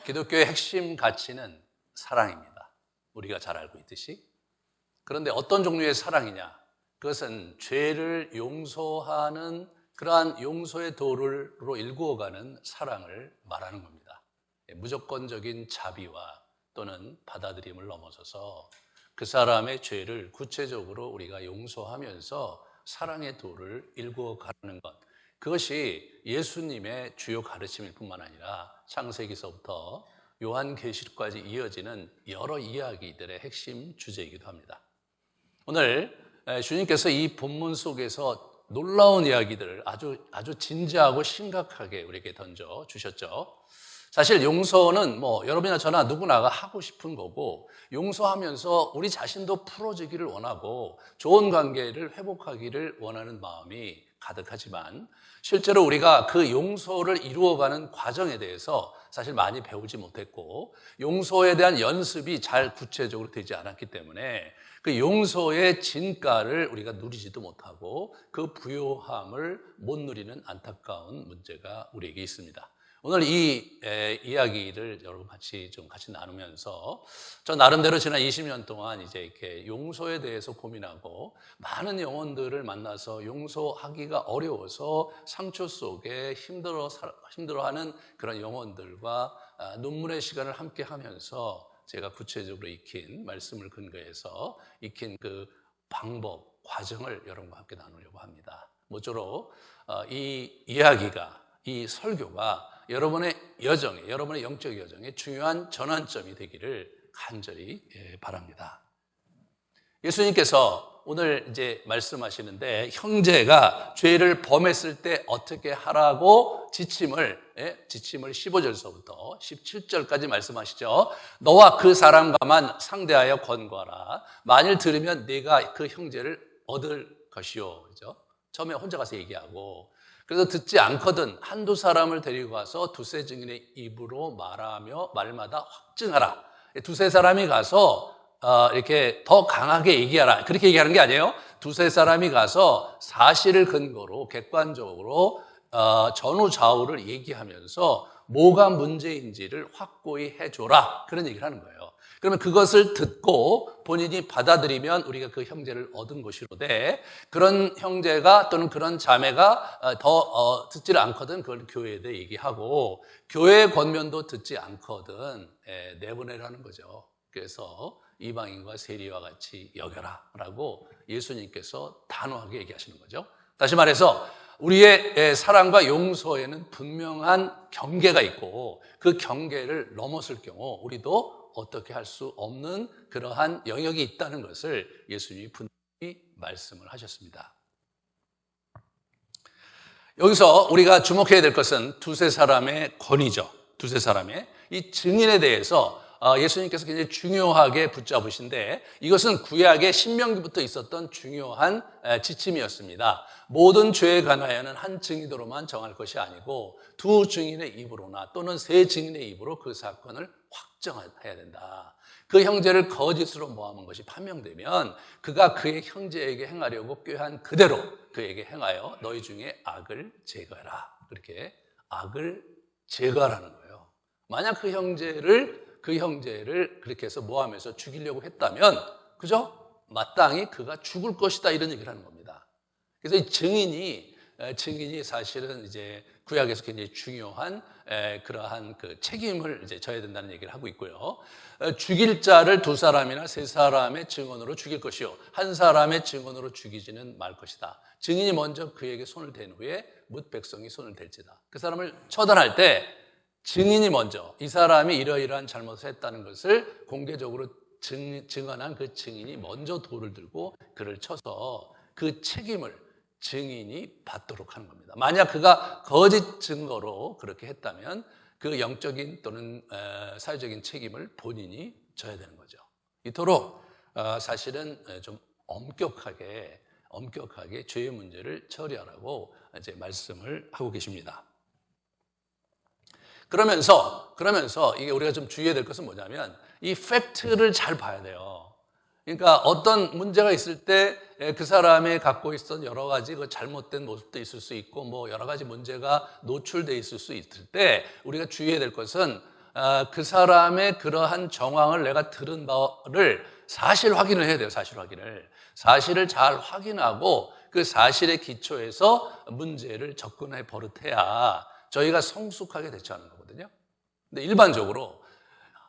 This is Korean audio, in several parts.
기독교의 핵심 가치는 사랑입니다. 우리가 잘 알고 있듯이. 그런데 어떤 종류의 사랑이냐? 그것은 죄를 용서하는 그러한 용서의 도로 일구어가는 사랑을 말하는 겁니다. 무조건적인 자비와 또는 받아들임을 넘어서서 그 사람의 죄를 구체적으로 우리가 용서하면서 사랑의 도를 일구어가는 것, 그것이 예수님의 주요 가르침일 뿐만 아니라 창세기서부터 요한계시록까지 이어지는 여러 이야기들의 핵심 주제이기도 합니다. 오늘 주님께서 이 본문 속에서 놀라운 이야기들을 아주 진지하고 심각하게 우리에게 던져 주셨죠. 사실 용서는 여러분이나 저나 누구나가 하고 싶은 거고, 용서하면서 우리 자신도 풀어지기를 원하고 좋은 관계를 회복하기를 원하는 마음이 가득하지만, 실제로 우리가 그 용서를 이루어가는 과정에 대해서 사실 많이 배우지 못했고, 용서에 대한 연습이 잘 구체적으로 되지 않았기 때문에 그 용서의 진가를 우리가 누리지도 못하고 그 부요함을 못 누리는 안타까운 문제가 우리에게 있습니다. 오늘 이 이야기를 여러분 같이 나누면서, 저 나름대로 지난 20년 동안 이제 이렇게 용서에 대해서 고민하고 많은 영혼들을 만나서 용서하기가 어려워서 상처 속에 힘들어하는 그런 영혼들과 눈물의 시간을 함께 하면서 제가 구체적으로 익힌 말씀을 근거해서 익힌 그 방법, 과정을 여러분과 함께 나누려고 합니다. 모쪼록 이 이야기가, 이 설교가 여러분의 여정에, 여러분의 영적 여정에 중요한 전환점이 되기를 간절히 바랍니다. 예수님께서 오늘 이제 말씀하시는데, 형제가 죄를 범했을 때 어떻게 하라고 지침을 15절서부터 17절까지 말씀하시죠. 너와 그 사람과만 상대하여 권고하라. 만일 들으면 네가 그 형제를 얻을 것이요. 그죠? 처음에 혼자 가서 얘기하고, 그래서 듣지 않거든 한두 사람을 데리고 가서 두세 증인의 입으로 말하며 말마다 확증하라. 두세 사람이 가서 이렇게 더 강하게 얘기하라. 그렇게 얘기하는 게 아니에요. 두세 사람이 가서 사실을 근거로 객관적으로 전후 좌우를 얘기하면서 뭐가 문제인지를 확고히 해줘라. 그런 얘기를 하는 거예요. 그러면 그것을 듣고 본인이 받아들이면 우리가 그 형제를 얻은 것이로되, 그런 형제가 또는 그런 자매가 더 듣지를 않거든 그걸 교회에 대해 얘기하고, 교회 권면도 듣지 않거든 내보내라는 거죠. 그래서 이방인과 세리와 같이 여겨라 라고 예수님께서 단호하게 얘기하시는 거죠. 다시 말해서 우리의 사랑과 용서에는 분명한 경계가 있고, 그 경계를 넘었을 경우 우리도 어떻게 할 수 없는 그러한 영역이 있다는 것을 예수님이 분명히 말씀을 하셨습니다. 여기서 우리가 주목해야 될 것은 두세 사람의 권위죠. 두세 사람의 이 증인에 대해서 예수님께서 굉장히 중요하게 붙잡으신데, 이것은 구약의 신명기부터 있었던 중요한 지침이었습니다. 모든 죄에 관하여는 한 증인으로만 정할 것이 아니고 두 증인의 입으로나 또는 세 증인의 입으로 그 사건을 확정해야 된다. 그 형제를 거짓으로 모함한 것이 판명되면 그가 그의 형제에게 행하려고 꾀한 그대로 그에게 행하여 너희 중에 악을 제거해라. 그렇게 악을 제거하라는 거예요. 만약 그 형제를 그렇게 해서 모함해서 죽이려고 했다면, 그죠? 마땅히 그가 죽을 것이다, 이런 얘기를 하는 겁니다. 그래서 이 증인이 사실은 이제 구약에서 굉장히 중요한 그러한 그 책임을 이제 져야 된다는 얘기를 하고 있고요. 죽일 자를 두 사람이나 세 사람의 증언으로 죽일 것이요, 한 사람의 증언으로 죽이지는 말 것이다. 증인이 먼저 그에게 손을 댄 후에 뭇 백성이 손을 댈지다. 그 사람을 처단할 때 증인이 먼저 이 사람이 이러이러한 잘못을 했다는 것을 공개적으로 증언한 그 증인이 먼저 돌을 들고 그를 쳐서 그 책임을 증인이 받도록 하는 겁니다. 만약 그가 거짓 증거로 그렇게 했다면 그 영적인 또는 사회적인 책임을 본인이 져야 되는 거죠. 이토록 사실은 좀 엄격하게 죄의 문제를 처리하라고 이제 말씀을 하고 계십니다. 그러면서 이게 우리가 좀 주의해야 될 것은 뭐냐면, 이 팩트를 잘 봐야 돼요. 그러니까 어떤 문제가 있을 때 그 사람이 갖고 있었던 여러 가지 그 잘못된 모습도 있을 수 있고, 뭐 여러 가지 문제가 노출돼 있을 수 있을 때 우리가 주의해야 될 것은 그 사람의 그러한 정황을 내가 들은 바를 사실 확인을 해야 돼요. 사실을 잘 확인하고 그 사실의 기초에서 문제를 접근해 버릇해야 저희가 성숙하게 대처하는 거거든요. 근데 일반적으로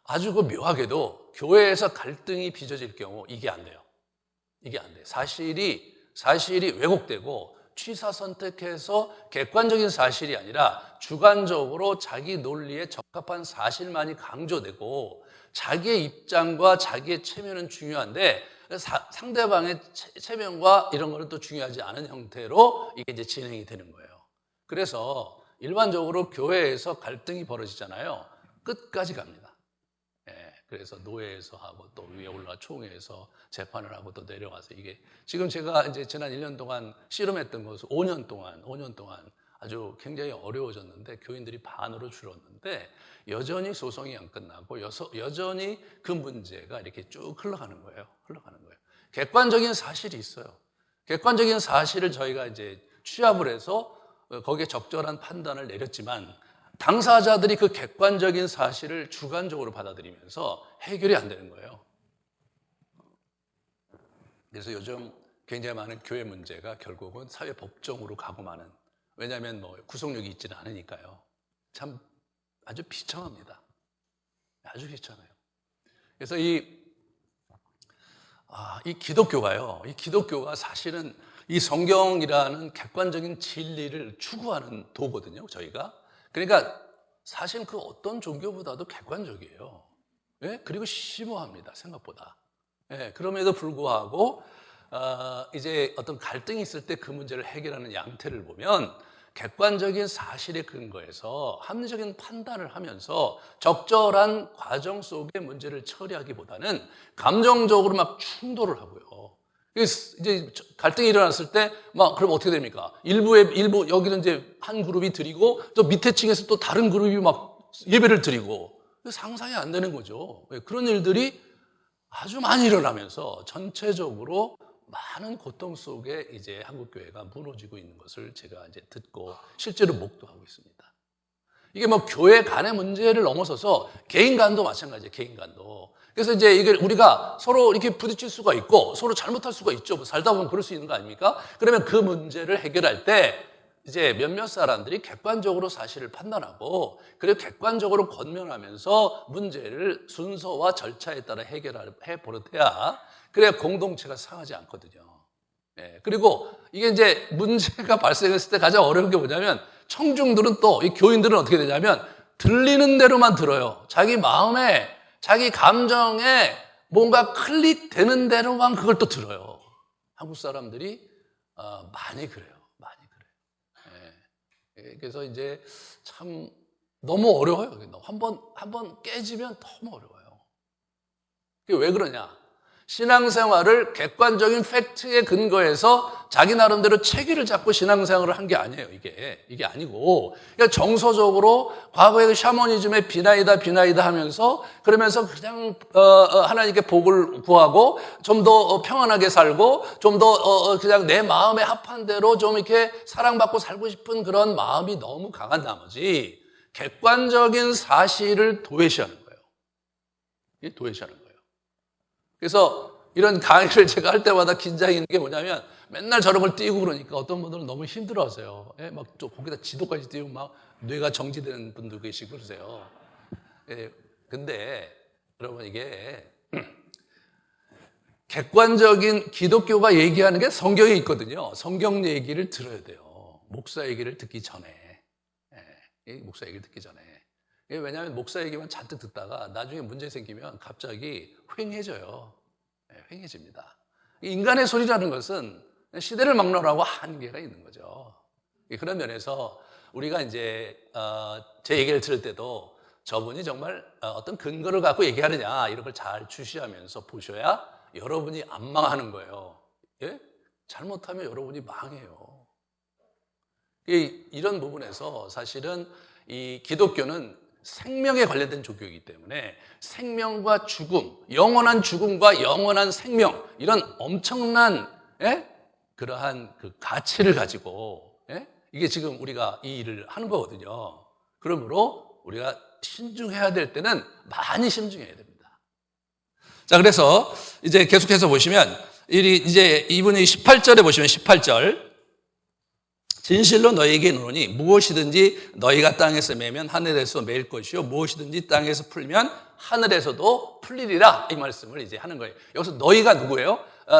아주 그 묘하게도 교회에서 갈등이 빚어질 경우 이게 안 돼요. 사실이 왜곡되고 취사 선택해서 객관적인 사실이 아니라 주관적으로 자기 논리에 적합한 사실만이 강조되고 자기의 입장과 자기의 체면은 중요한데 상대방의 체면과 이런 거는 또 중요하지 않은 형태로 이게 이제 진행이 되는 거예요. 그래서 일반적으로 교회에서 갈등이 벌어지잖아요. 끝까지 갑니다. 그래서 노회에서 하고 또 위에 올라 총회에서 재판을 하고 또 내려와서 이게 지금 제가 이제 지난 1년 동안 씨름했던 것은 5년 동안 아주 굉장히 어려워졌는데 교인들이 반으로 줄었는데 여전히 소송이 안 끝나고 여전히 그 문제가 이렇게 쭉 흘러가는 거예요. 객관적인 사실이 있어요. 객관적인 사실을 저희가 이제 취합을 해서 거기에 적절한 판단을 내렸지만 당사자들이 그 객관적인 사실을 주관적으로 받아들이면서 해결이 안 되는 거예요. 그래서 요즘 굉장히 많은 교회 문제가 결국은 사회 법정으로 가고 마는, 왜냐하면 뭐 구속력이 있지는 않으니까요. 참 아주 비참합니다. 아주 비참해요. 그래서 이 기독교가 사실은 이 성경이라는 객관적인 진리를 추구하는 도거든요, 저희가. 그러니까 사실 그 어떤 종교보다도 객관적이에요. 그리고 심오합니다, 생각보다. 그럼에도 불구하고 이제 어떤 갈등이 있을 때 그 문제를 해결하는 양태를 보면 객관적인 사실에 근거해서 합리적인 판단을 하면서 적절한 과정 속의 문제를 처리하기보다는 감정적으로 막 충돌을 하고요. 이제 갈등이 일어났을 때 그럼 어떻게 됩니까? 일부 여기는 이제 한 그룹이 드리고 또 밑에 층에서 또 다른 그룹이 막 예배를 드리고 상상이 안 되는 거죠. 그런 일들이 아주 많이 일어나면서 전체적으로 많은 고통 속에 이제 한국 교회가 무너지고 있는 것을 제가 이제 듣고 실제로 목도하고 있습니다. 이게 뭐 교회 간의 문제를 넘어서서 개인 간도 마찬가지예요. 개인 간도. 그래서 이제 이게 우리가 서로 이렇게 부딪힐 수가 있고 서로 잘못할 수가 있죠. 뭐 살다 보면 그럴 수 있는 거 아닙니까? 그러면 그 문제를 해결할 때 이제 몇몇 사람들이 객관적으로 사실을 판단하고 그리고 객관적으로 권면하면서 문제를 순서와 절차에 따라 해결해 버릇해야 그래야 공동체가 상하지 않거든요. 그리고 이게 이제 문제가 발생했을 때 가장 어려운 게 뭐냐면 청중들은 또 이 교인들은 어떻게 되냐면 들리는 대로만 들어요. 자기 마음에 자기 감정에 뭔가 클릭되는 대로만 그걸 또 들어요. 한국 사람들이 많이 그래요. 그래서 이제 참 너무 어려워요. 한번 깨지면 너무 어려워요. 그게 왜 그러냐? 신앙생활을 객관적인 팩트에 근거해서 자기 나름대로 체계를 잡고 신앙생활을 한 게 아니에요. 이게 아니고 그냥 정서적으로 과거의 샤머니즘의 비나이다 하면서 그러면서 그냥 하나님께 복을 구하고 좀 더 평안하게 살고 좀 더 그냥 내 마음에 합한 대로 좀 이렇게 사랑받고 살고 싶은 그런 마음이 너무 강한 나머지 객관적인 사실을 도외시하는 거예요. 이게 도외시하는 거예요. 그래서 이런 강의를 제가 할 때마다 긴장이 있는 게 뭐냐면 맨날 저런 걸 띄우고 그러니까 어떤 분들은 너무 힘들어하세요. 막 또 거기다 지도까지 띄우고 막 뇌가 정지되는 분도 계시고 그러세요. 근데 여러분 이게 객관적인 기독교가 얘기하는 게 성경에 있거든요. 성경 얘기를 들어야 돼요. 목사 얘기를 듣기 전에. 왜냐하면 목사 얘기만 잔뜩 듣다가 나중에 문제 생기면 갑자기 휑해져요. 휑해집니다. 인간의 소리라는 것은 시대를 막론하고 한계가 있는 거죠. 그런 면에서 우리가 이제 제 얘기를 들을 때도 저분이 정말 어떤 근거를 갖고 얘기하느냐 이런 걸 잘 주시하면서 보셔야 여러분이 안 망하는 거예요. 잘못하면 여러분이 망해요. 이런 부분에서 사실은 이 기독교는 생명에 관련된 종교이기 때문에 생명과 죽음, 영원한 죽음과 영원한 생명 이런 엄청난 그러한 그 가치를 가지고 이게 지금 우리가 이 일을 하는 거거든요. 그러므로 우리가 신중해야 될 때는 많이 신중해야 됩니다. 자, 그래서 이제 계속해서 보시면 이제 이분이 18절에 보시면 18절 진실로 너희에게 이르노니 무엇이든지 너희가 땅에서 매면 하늘에서 매일 것이요 무엇이든지 땅에서 풀면 하늘에서도 풀리리라, 이 말씀을 이제 하는 거예요. 여기서 너희가 누구예요?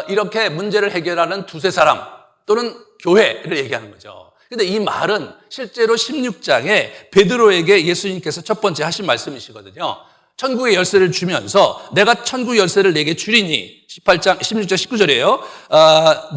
이렇게 문제를 해결하는 두세 사람 또는 교회를 얘기하는 거죠. 근데 이 말은 실제로 16장에 베드로에게 예수님께서 첫 번째 하신 말씀이시거든요. 천국의 열쇠를 주면서 내가 천국 열쇠를 내게 주리니 18장 16절 19절이에요.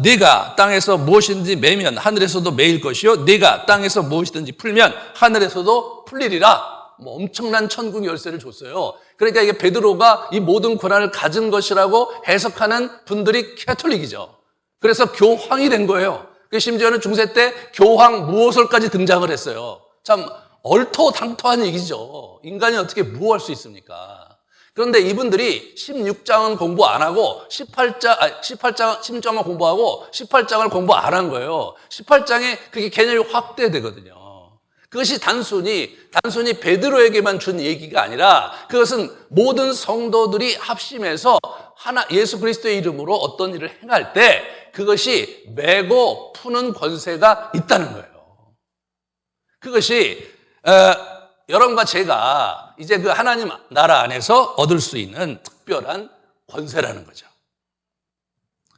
네가 땅에서 무엇이든지 매면 하늘에서도 매일 것이요 네가 땅에서 무엇이든지 풀면 하늘에서도 풀리리라. 뭐 엄청난 천국 열쇠를 줬어요. 그러니까 이게 베드로가 이 모든 권한을 가진 것이라고 해석하는 분들이 캐톨릭이죠. 그래서 교황이 된 거예요. 심지어는 중세 때 교황 무호설까지 등장을 했어요. 참 얼토당토한 얘기죠. 인간이 어떻게 무호할 수 있습니까? 그런데 이분들이 16장은 공부 안 하고 16장만 공부하고 18장을 공부 안 한 거예요. 18장에 그게 개념이 확대되거든요. 그것이 단순히 베드로에게만 준 얘기가 아니라 그것은 모든 성도들이 합심해서 예수 그리스도의 이름으로 어떤 일을 행할 때 그것이 매고 푸는 권세가 있다는 거예요. 그것이 여러분과 제가 이제 그 하나님 나라 안에서 얻을 수 있는 특별한 권세라는 거죠.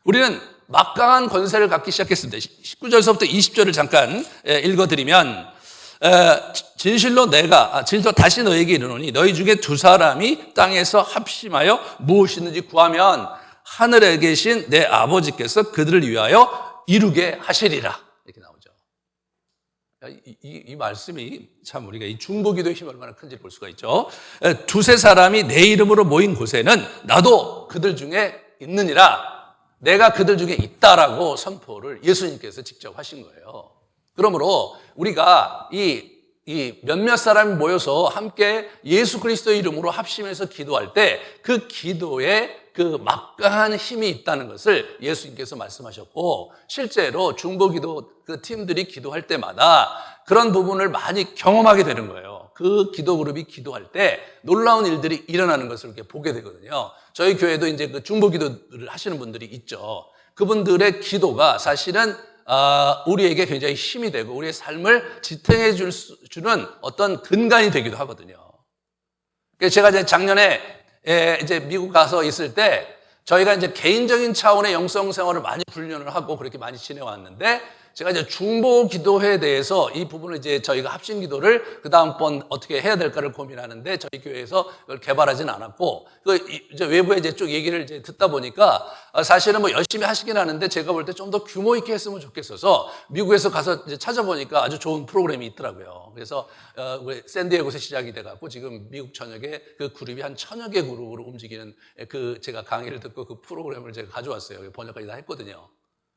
우리는 막강한 권세를 갖기 시작했습니다. 19절서부터 20절을 잠깐 읽어드리면 진실로 다시 너에게 이르노니 너희 중에 두 사람이 땅에서 합심하여 무엇이든지 구하면 하늘에 계신 내 아버지께서 그들을 위하여 이루게 하시리라. 이렇게 나오죠. 이 말씀이 참 우리가 이 중보기도의 힘이 얼마나 큰지 볼 수가 있죠. 두세 사람이 내 이름으로 모인 곳에는 나도 그들 중에 있느니라. 내가 그들 중에 있다라고 선포를 예수님께서 직접 하신 거예요. 그러므로 우리가 이 몇몇 사람이 모여서 함께 예수 그리스도의 이름으로 합심해서 기도할 때 그 기도에 그 막강한 힘이 있다는 것을 예수님께서 말씀하셨고, 실제로 중보기도 그 팀들이 기도할 때마다 그런 부분을 많이 경험하게 되는 거예요. 그 기도 그룹이 기도할 때 놀라운 일들이 일어나는 것을 이렇게 보게 되거든요. 저희 교회도 이제 그 중보기도를 하시는 분들이 있죠. 그분들의 기도가 사실은 우리에게 굉장히 힘이 되고 우리의 삶을 지탱해 주는 어떤 근간이 되기도 하거든요. 그래서 제가 이제 작년에 이제 미국 가서 있을 때 저희가 이제 개인적인 차원의 영성 생활을 많이 훈련을 하고 그렇게 많이 지내왔는데, 제가 이제 중보 기도회에 대해서 이 부분을 이제 저희가 합심 기도를 그 다음번 어떻게 해야 될까를 고민하는데 저희 교회에서 그걸 개발하지는 않았고, 이제 외부에 이제 쭉 얘기를 이제 듣다 보니까 사실은 뭐 열심히 하시긴 하는데 제가 볼 때 좀 더 규모 있게 했으면 좋겠어서 미국에서 가서 이제 찾아보니까 아주 좋은 프로그램이 있더라고요. 그래서 샌디에고에서 시작이 돼갖고 지금 미국 전역에 그 그룹이 한 1000여 개 그룹으로 움직이는 그 제가 강의를 듣고 그 프로그램을 제가 가져왔어요. 번역까지 다 했거든요.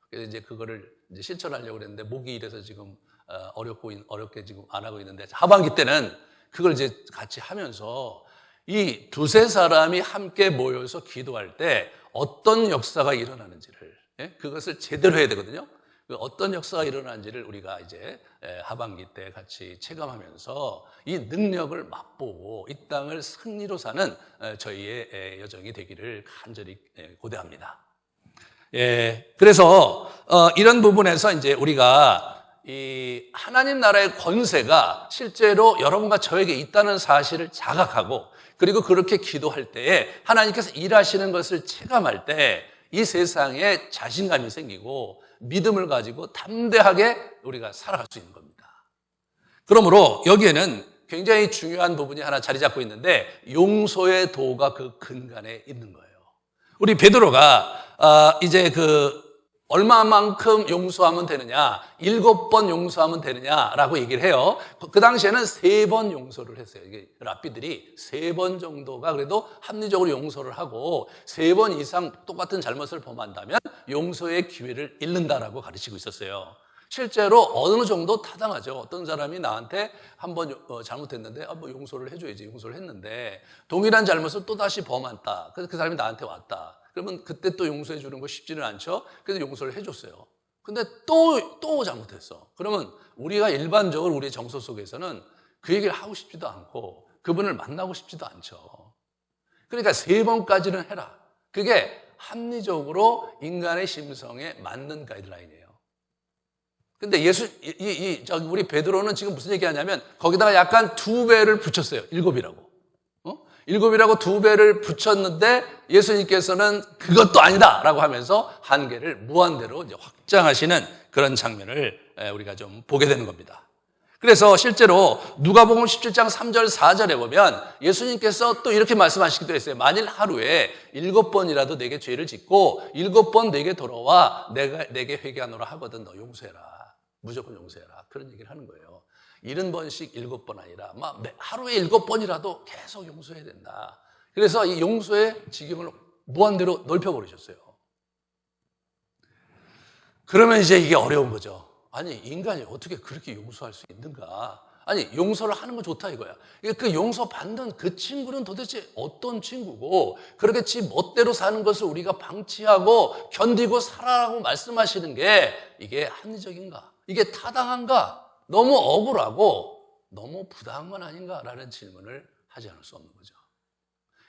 그래서 이제 그거를 이제 실천하려고 그랬는데 목이 이래서 지금 어렵게 지금 안 하고 있는데, 하반기 때는 그걸 이제 같이 하면서 이 두세 사람이 함께 모여서 기도할 때 어떤 역사가 일어나는지를, 그것을 제대로 해야 되거든요. 어떤 역사가 일어나는지를 우리가 이제 하반기 때 같이 체감하면서 이 능력을 맛보고 이 땅을 승리로 사는 저희의 여정이 되기를 간절히 고대합니다. 그래서 이런 부분에서 이제 우리가 이 하나님 나라의 권세가 실제로 여러분과 저에게 있다는 사실을 자각하고, 그리고 그렇게 기도할 때에 하나님께서 일하시는 것을 체감할 때 이 세상에 자신감이 생기고 믿음을 가지고 담대하게 우리가 살아갈 수 있는 겁니다. 그러므로 여기에는 굉장히 중요한 부분이 하나 자리 잡고 있는데, 용서의 도가 그 근간에 있는 거예요. 우리 베드로가 이제 얼마만큼 용서하면 되느냐, 7번 용서하면 되느냐라고 얘기를 해요. 그 당시에는 3번 용서를 했어요. 이게 랍비들이 3번 정도가 그래도 합리적으로 용서를 하고 3번 이상 똑같은 잘못을 범한다면 용서의 기회를 잃는다라고 가르치고 있었어요. 실제로 어느 정도 타당하죠. 어떤 사람이 나한테 한번 잘못했는데 뭐 용서를 해줘야지, 용서를 했는데 동일한 잘못을 또다시 범한다. 그래서 그 사람이 나한테 왔다. 그러면 그때 또 용서해 주는 거 쉽지는 않죠. 그래서 용서를 해줬어요. 근데 또 잘못했어. 그러면 우리가 일반적으로 우리의 정서 속에서는 그 얘기를 하고 싶지도 않고 그분을 만나고 싶지도 않죠. 그러니까 3번까지는 해라. 그게 합리적으로 인간의 심성에 맞는 가이드라인이에요. 근데 우리 베드로는 지금 무슨 얘기하냐면 거기다가 약간 2배를 붙였어요. 7이라고. 7이라고 2배를 붙였는데 예수님께서는 그것도 아니다라고 하면서 한계를 무한대로 이제 확장하시는 그런 장면을 우리가 좀 보게 되는 겁니다. 그래서 실제로 누가복음 17장 3절 4절에 보면 예수님께서 또 이렇게 말씀하시기도 했어요. 만일 하루에 7번이라도 내게 죄를 짓고 7번 내게 돌아와 내게 회개하노라 하거든 너 용서해라. 무조건 용서해라. 그런 얘기를 하는 거예요. 70번씩 7번 아니라 하루에 7번이라도 계속 용서해야 된다. 그래서 이 용서의 지경을 무한대로 넓혀버리셨어요. 그러면 이제 이게 어려운 거죠. 아니 인간이 어떻게 그렇게 용서할 수 있는가? 아니 용서를 하는 건 좋다 이거야. 그 용서 받는 그 친구는 도대체 어떤 친구고 그렇게 지 멋대로 사는 것을 우리가 방치하고 견디고 살아라고 말씀하시는 게 이게 합리적인가? 이게 타당한가? 너무 억울하고 너무 부당한 건 아닌가라는 질문을 하지 않을 수 없는 거죠.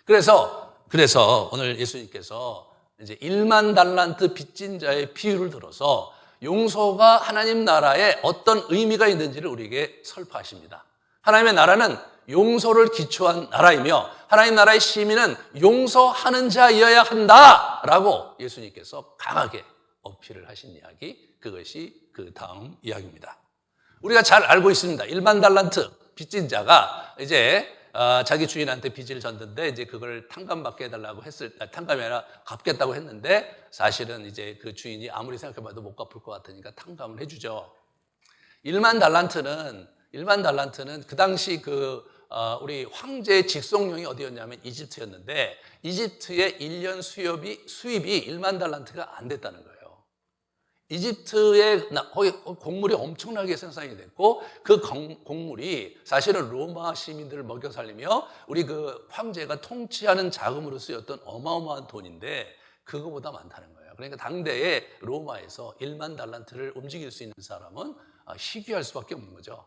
그래서 오늘 예수님께서 이제 1만 달란트 빚진 자의 비유를 들어서 용서가 하나님 나라에 어떤 의미가 있는지를 우리에게 설파하십니다. 하나님의 나라는 용서를 기초한 나라이며 하나님 나라의 시민은 용서하는 자이어야 한다라고 예수님께서 강하게 어필을 하신 이야기, 그것이 그 다음 이야기입니다. 우리가 잘 알고 있습니다. 1만 달란트 빚진 자가 이제 자기 주인한테 빚을 졌는데 이제 그걸 탕감받게 해달라고 탕감이 아니라 갚겠다고 했는데 사실은 이제 그 주인이 아무리 생각해봐도 못 갚을 것 같으니까 탕감을 해주죠. 1만 달란트는 그 당시 우리 황제의 직속령이 어디였냐면 이집트였는데 이집트의 1년 수입이 1만 달란트가 안 됐다는 거예요. 이집트에 거기 곡물이 엄청나게 생산이 됐고 그 곡물이 사실은 로마 시민들을 먹여 살리며 우리 그 황제가 통치하는 자금으로 쓰였던 어마어마한 돈인데 그거보다 많다는 거예요. 그러니까 당대에 로마에서 1만 달란트를 움직일 수 있는 사람은 희귀할 수밖에 없는 거죠.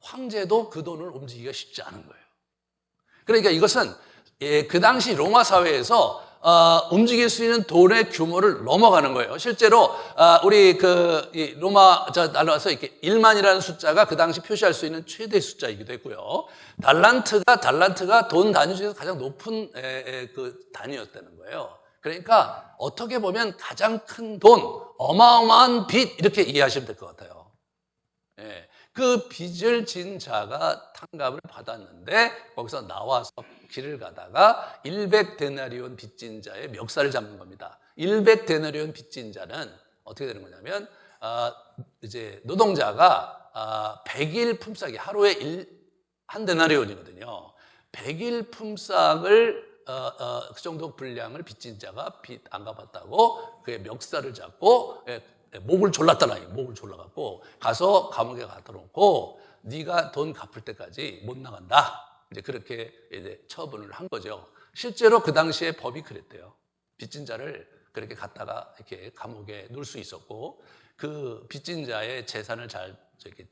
황제도 그 돈을 움직이기가 쉽지 않은 거예요. 그러니까 이것은 그 당시 로마 사회에서 움직일 수 있는 돈의 규모를 넘어가는 거예요. 실제로 우리 로마 나라에서 이렇게 1만이라는 숫자가 그 당시 표시할 수 있는 최대 숫자이기도 했고요. 달란트가 돈 단위 중에서 가장 높은 그 단위였다는 거예요. 그러니까 어떻게 보면 가장 큰 돈, 어마어마한 빚 이렇게 이해하시면 될 것 같아요. 예. 그 빚을 진 자가 탕감을 받았는데 거기서 나와서 길을 가다가 100데나리온 빚진 자의 멱살을 잡는 겁니다. 100데나리온 빚진 자는 어떻게 되는 거냐면 이제 노동자가 100일 품삯이 하루에 한 데나리온이거든요. 100일 품삯을 그 정도 분량을 빚진 자가 빚 안 갚았다고 그의 멱살을 잡고 목을 졸랐다나요. 목을 졸라갖고 가서 감옥에 갖다 놓고 네가 돈 갚을 때까지 못 나간다. 이제 그렇게 이제 처분을 한 거죠. 실제로 그 당시에 법이 그랬대요. 빚진 자를 그렇게 갖다가 이렇게 감옥에 놓을 수 있었고 그 빚진 자의 재산을 잘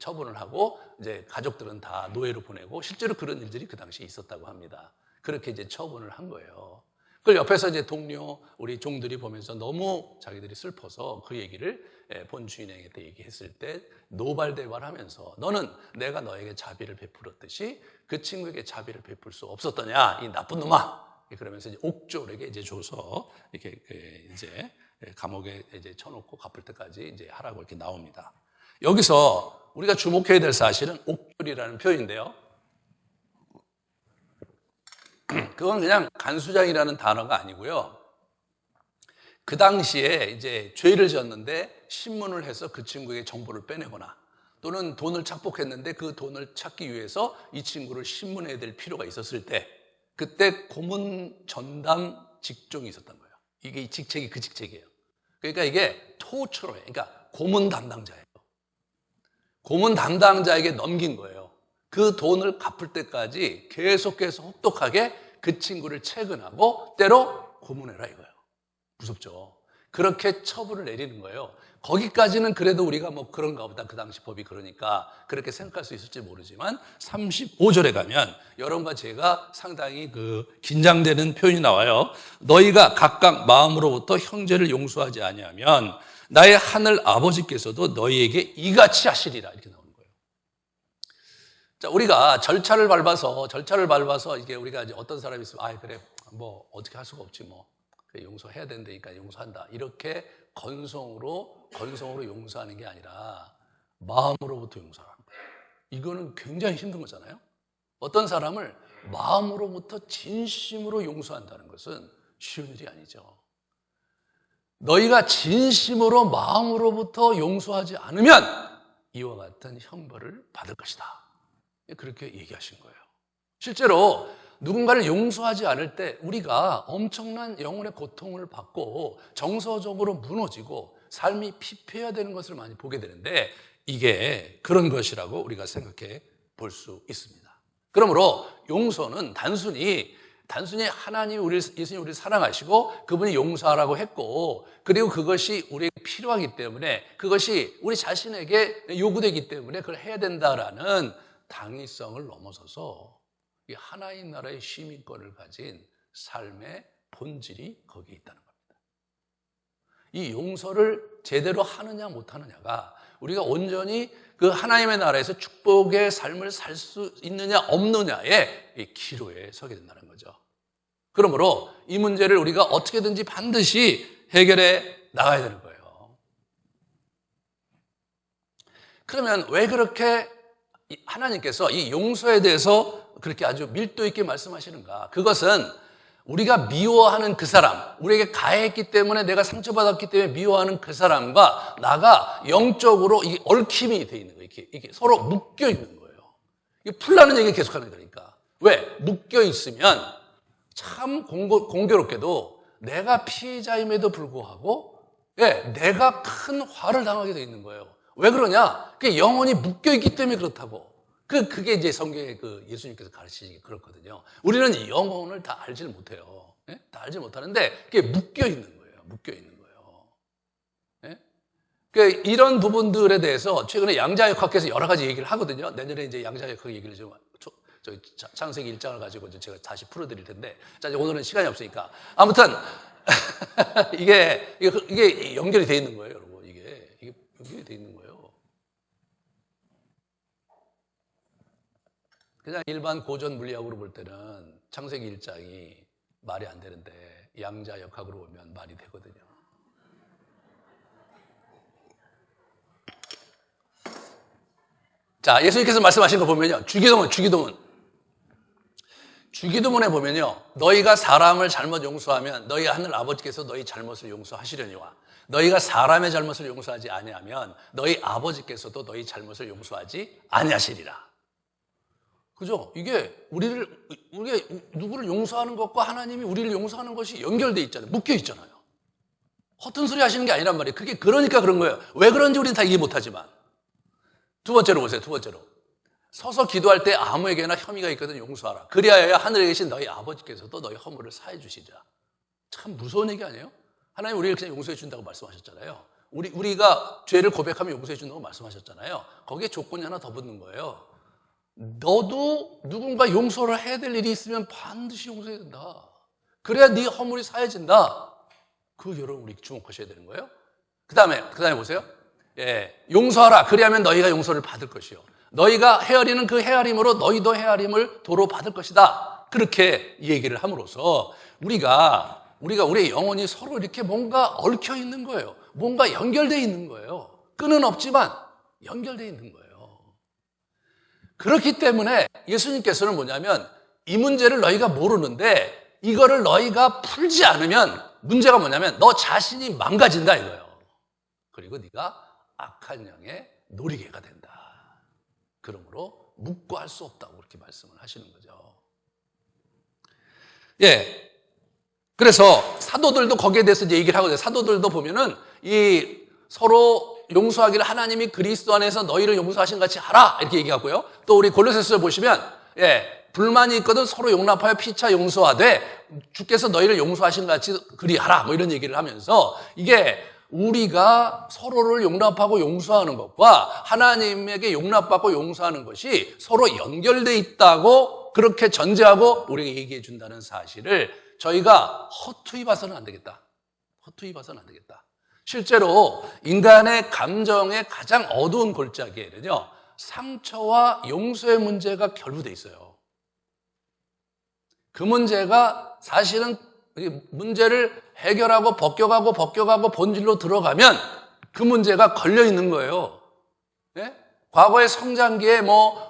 처분을 하고 이제 가족들은 다 노예로 보내고 실제로 그런 일들이 그 당시에 있었다고 합니다. 그렇게 이제 처분을 한 거예요. 그걸 옆에서 이제 동료 우리 종들이 보면서 너무 자기들이 슬퍼서 그 얘기를 본 주인에게 얘기했을 때 노발대발을 하면서 너는 내가 너에게 자비를 베풀었듯이 그 친구에게 자비를 베풀 수 없었더냐 이 나쁜 놈아. 그러면서 이제 옥졸에게 이제 줘서 이렇게 이제 감옥에 이제 쳐놓고 갚을 때까지 이제 하라고 이렇게 나옵니다. 여기서 우리가 주목해야 될 사실은 옥졸이라는 표현인데요. 그건 그냥 간수장이라는 단어가 아니고요. 그 당시에 이제 죄를 졌는데 신문을 해서 그 친구에게 정보를 빼내거나 또는 돈을 착복했는데 그 돈을 찾기 위해서 이 친구를 신문해야 될 필요가 있었을 때 그때 고문 전담 직종이 있었던 거예요. 이게 이 직책이 그 직책이에요. 그러니까 이게 토처로예요. 그러니까 고문 담당자예요. 고문 담당자에게 넘긴 거예요. 그 돈을 갚을 때까지 계속해서 혹독하게 그 친구를 채근하고 때로 고문해라 이거예요. 무섭죠. 그렇게 처분을 내리는 거예요. 거기까지는 그래도 우리가 뭐 그런가 보다, 그 당시 법이 그러니까 그렇게 생각할 수 있을지 모르지만 35절에 가면 여러분과 제가 상당히 긴장되는 표현이 나와요. 너희가 각각 마음으로부터 형제를 용서하지 아니하면 나의 하늘 아버지께서도 너희에게 이같이 하시리라, 이렇게 나오는 거예요. 자, 우리가 절차를 밟아서 이게 우리가 이제 어떤 사람이 있으면 그래 뭐 어떻게 할 수가 없지 뭐 용서해야 된다니까 용서한다, 이렇게 건성으로 용서하는 게 아니라 마음으로부터 용서하는 거예요. 이거는 굉장히 힘든 거잖아요. 어떤 사람을 마음으로부터 진심으로 용서한다는 것은 쉬운 일이 아니죠. 너희가 진심으로 마음으로부터 용서하지 않으면 이와 같은 형벌을 받을 것이다, 그렇게 얘기하신 거예요. 실제로 누군가를 용서하지 않을 때 우리가 엄청난 영혼의 고통을 받고 정서적으로 무너지고 삶이 피폐해야 되는 것을 많이 보게 되는데, 이게 그런 것이라고 우리가 생각해 볼 수 있습니다. 그러므로 용서는 단순히 하나님이 예수님이 우리를 사랑하시고 그분이 용서하라고 했고, 그리고 그것이 우리에게 필요하기 때문에, 그것이 우리 자신에게 요구되기 때문에 그걸 해야 된다라는 당위성을 넘어서서 이 하나의 나라의 시민권을 가진 삶의 본질이 거기에 있다는 겁니다. 이 용서를 제대로 하느냐 못하느냐가 우리가 온전히 그 하나님의 나라에서 축복의 삶을 살 수 있느냐 없느냐의 이 기로에 서게 된다는 거죠. 그러므로 이 문제를 우리가 어떻게든지 반드시 해결해 나가야 되는 거예요. 그러면 왜 그렇게 하나님께서 이 용서에 대해서 그렇게 아주 밀도 있게 말씀하시는가? 그것은 우리가 미워하는 그 사람, 우리에게 가해했기 때문에, 내가 상처받았기 때문에 미워하는 그 사람과 나가 영적으로 이 얽힘이 돼 있는 거예요. 이게 서로 묶여 있는 거예요. 이게 풀라는 얘기 계속하는 거니까. 왜? 묶여 있으면 참 공교롭게도 내가 피해자임에도 불구하고 내가 큰 화를 당하게 돼 있는 거예요. 왜 그러냐? 그게 영혼이 묶여 있기 때문에 그렇다고. 그게 이제 성경에 예수님께서 가르치시기 그렇거든요. 우리는 영혼을 다 알지를 못해요. 다 알지 못하는데 그게 묶여 있는 거예요. 묶여 있는 거예요. 그러니까 이런 부분들에 대해서 최근에 양자역학에서 여러 가지 얘기를 하거든요. 내년에 이제 양자역학 얘기를 좀 창세기 1장을 가지고 이제 제가 다시 풀어드릴 텐데, 자, 오늘은 시간이 없으니까 아무튼 이게 연결이 돼 있는 거예요, 여러분. 이게 연결이 돼 있는 거예요. 그냥 일반 고전 물리학으로 볼 때는 창세기 1장이 말이 안 되는데 양자역학으로 보면 말이 되거든요. 자, 예수님께서 말씀하신 거 보면요. 주기도문에 보면요. 너희가 사람을 잘못 용서하면 너희 하늘 아버지께서 너희 잘못을 용서하시려니와 너희가 사람의 잘못을 용서하지 아니하면 너희 아버지께서도 너희 잘못을 용서하지 아니하시리라. 그죠? 이게 우리가 누구를 용서하는 것과 하나님이 우리를 용서하는 것이 연결되어 있잖아요. 묶여 있잖아요. 허튼 소리 하시는 게 아니란 말이에요. 그게 그러니까 그런 거예요. 왜 그런지 우리는 다 이해 못하지만. 두 번째로 보세요. 서서 기도할 때 아무에게나 혐의가 있거든 용서하라. 그리하여 하늘에 계신 너희 아버지께서도 너희 허물을 사해 주시자. 참 무서운 얘기 아니에요? 하나님 우리를 그냥 용서해 준다고 말씀하셨잖아요. 우리가 죄를 고백하면 용서해 준다고 말씀하셨잖아요. 거기에 조건이 하나 더 붙는 거예요. 너도 누군가 용서를 해야 될 일이 있으면 반드시 용서해야 된다. 그래야 네 허물이 사해진다. 그 여러분 우리 주목하셔야 되는 거예요. 그 다음에 보세요. 용서하라. 그리하면 너희가 용서를 받을 것이요. 너희가 헤아리는 그 헤아림으로 너희도 헤아림을 도로 받을 것이다. 그렇게 얘기를 함으로써 우리가 우리의 영혼이 서로 이렇게 뭔가 얽혀 있는 거예요. 뭔가 연결되어 있는 거예요. 끈은 없지만 연결되어 있는 거예요. 그렇기 때문에 예수님께서는 뭐냐면 이 문제를 너희가 모르는데 이거를 너희가 풀지 않으면 문제가 뭐냐면 너 자신이 망가진다 이거예요. 그리고 네가 악한 영의 놀이개가 된다. 그러므로 묵고할 수 없다고 그렇게 말씀을 하시는 거죠. 그래서 사도들도 거기에 대해서 이제 얘기를 하거든요. 사도들도 보면은 이 서로 용서하기를 하나님이 그리스도 안에서 너희를 용서하신 같이 하라 이렇게 얘기하고요. 또 우리 골로새서 보시면 불만이 있거든 서로 용납하여 피차 용서하되 주께서 너희를 용서하신 것 같이 그리하라 뭐 이런 얘기를 하면서 이게 우리가 서로를 용납하고 용서하는 것과 하나님에게 용납받고 용서하는 것이 서로 연결되어 있다고 그렇게 전제하고 우리에게 얘기해 준다는 사실을 저희가 허투루 봐서는 안 되겠다. 허투루 봐서는 안 되겠다. 실제로 인간의 감정의 가장 어두운 골짜기에는요, 상처와 용서의 문제가 결부되어 있어요. 그 문제가 사실은 문제를 해결하고 벗겨가고 본질로 들어가면 그 문제가 걸려 있는 거예요. 네? 과거의 성장기에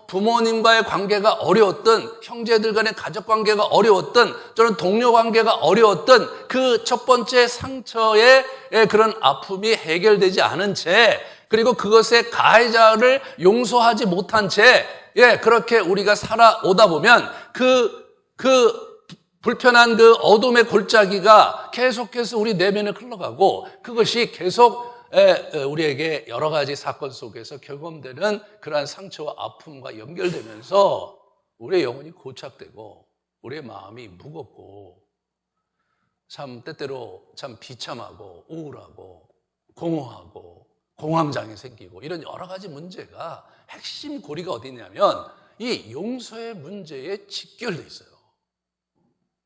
부모님과의 관계가 어려웠던, 형제들 간의 가족 관계가 어려웠던, 또는 동료 관계가 어려웠던 그 첫 번째 상처의 그런 아픔이 해결되지 않은 채, 그리고 그것의 가해자를 용서하지 못한 채, 그렇게 우리가 살아오다 보면 불편한 그 어둠의 골짜기가 계속해서 우리 내면에 흘러가고 그것이 계속 우리에게 여러 가지 사건 속에서 경험되는 그러한 상처와 아픔과 연결되면서 우리의 영혼이 고착되고 우리의 마음이 무겁고 참 때때로 참 비참하고 우울하고 공허하고 공황장애 생기고 이런 여러 가지 문제가 핵심 고리가 어디 있냐면 이 용서의 문제에 직결돼 있어요.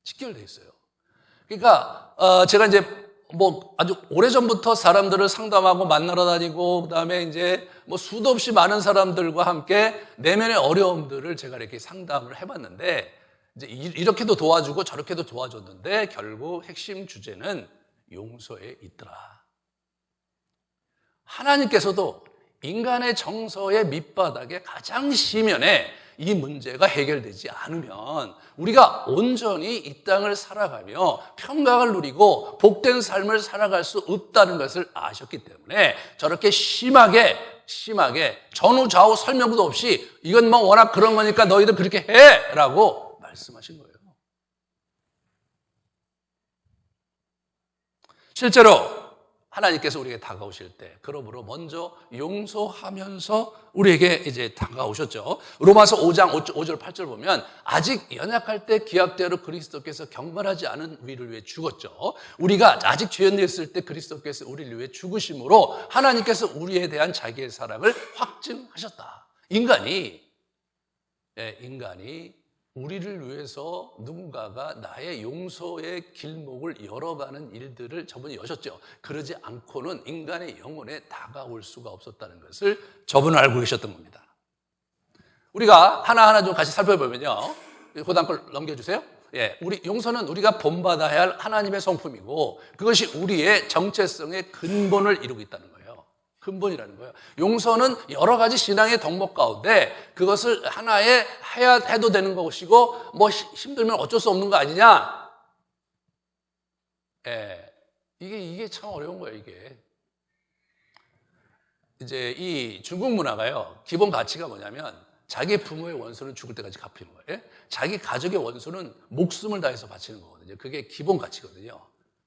직결돼 있어요. 그러니까 제가 이제 아주 오래전부터 사람들을 상담하고 만나러 다니고 그다음에 이제 수도 없이 많은 사람들과 함께 내면의 어려움들을 제가 이렇게 상담을 해봤는데 이제 이렇게도 도와주고 저렇게도 도와줬는데 결국 핵심 주제는 용서에 있더라. 하나님께서도 인간의 정서의 밑바닥에 가장 심연에 이 문제가 해결되지 않으면 우리가 온전히 이 땅을 살아가며 평강을 누리고 복된 삶을 살아갈 수 없다는 것을 아셨기 때문에 저렇게 심하게 전후 좌우 설명도 없이 이건 워낙 그런 거니까 너희들 그렇게 해! 라고 말씀하신 거예요. 실제로 하나님께서 우리에게 다가오실 때 그러므로 먼저 용서하면서 우리에게 이제 다가오셨죠. 로마서 5장 5절 8절 보면 아직 연약할 때 기약대로 그리스도께서 경건하지 않은 우리를 위해 죽었죠. 우리가 아직 죄인되었을 때 그리스도께서 우리를 위해 죽으심으로 하나님께서 우리에 대한 자기의 사랑을 확증하셨다. 인간이 우리를 위해서 누군가가 나의 용서의 길목을 열어가는 일들을 저분이 여셨죠. 그러지 않고는 인간의 영혼에 다가올 수가 없었다는 것을 저분은 알고 계셨던 겁니다. 우리가 하나하나 좀 같이 살펴보면요. 그 다음 걸 넘겨주세요. 우리 용서는 우리가 본받아야 할 하나님의 성품이고 그것이 우리의 정체성의 근본을 이루고 있다는 거예요. 근본이라는 거예요. 용서는 여러 가지 신앙의 덕목 가운데 그것을 하나의 해도 되는 것이고 힘들면 어쩔 수 없는 거 아니냐? 이게 참 어려운 거예요, 이게. 이제 이 중국 문화가요, 기본 가치가 뭐냐면 자기 부모의 원수는 죽을 때까지 갚이는 거예요. 자기 가족의 원수는 목숨을 다해서 바치는 거거든요. 그게 기본 가치거든요.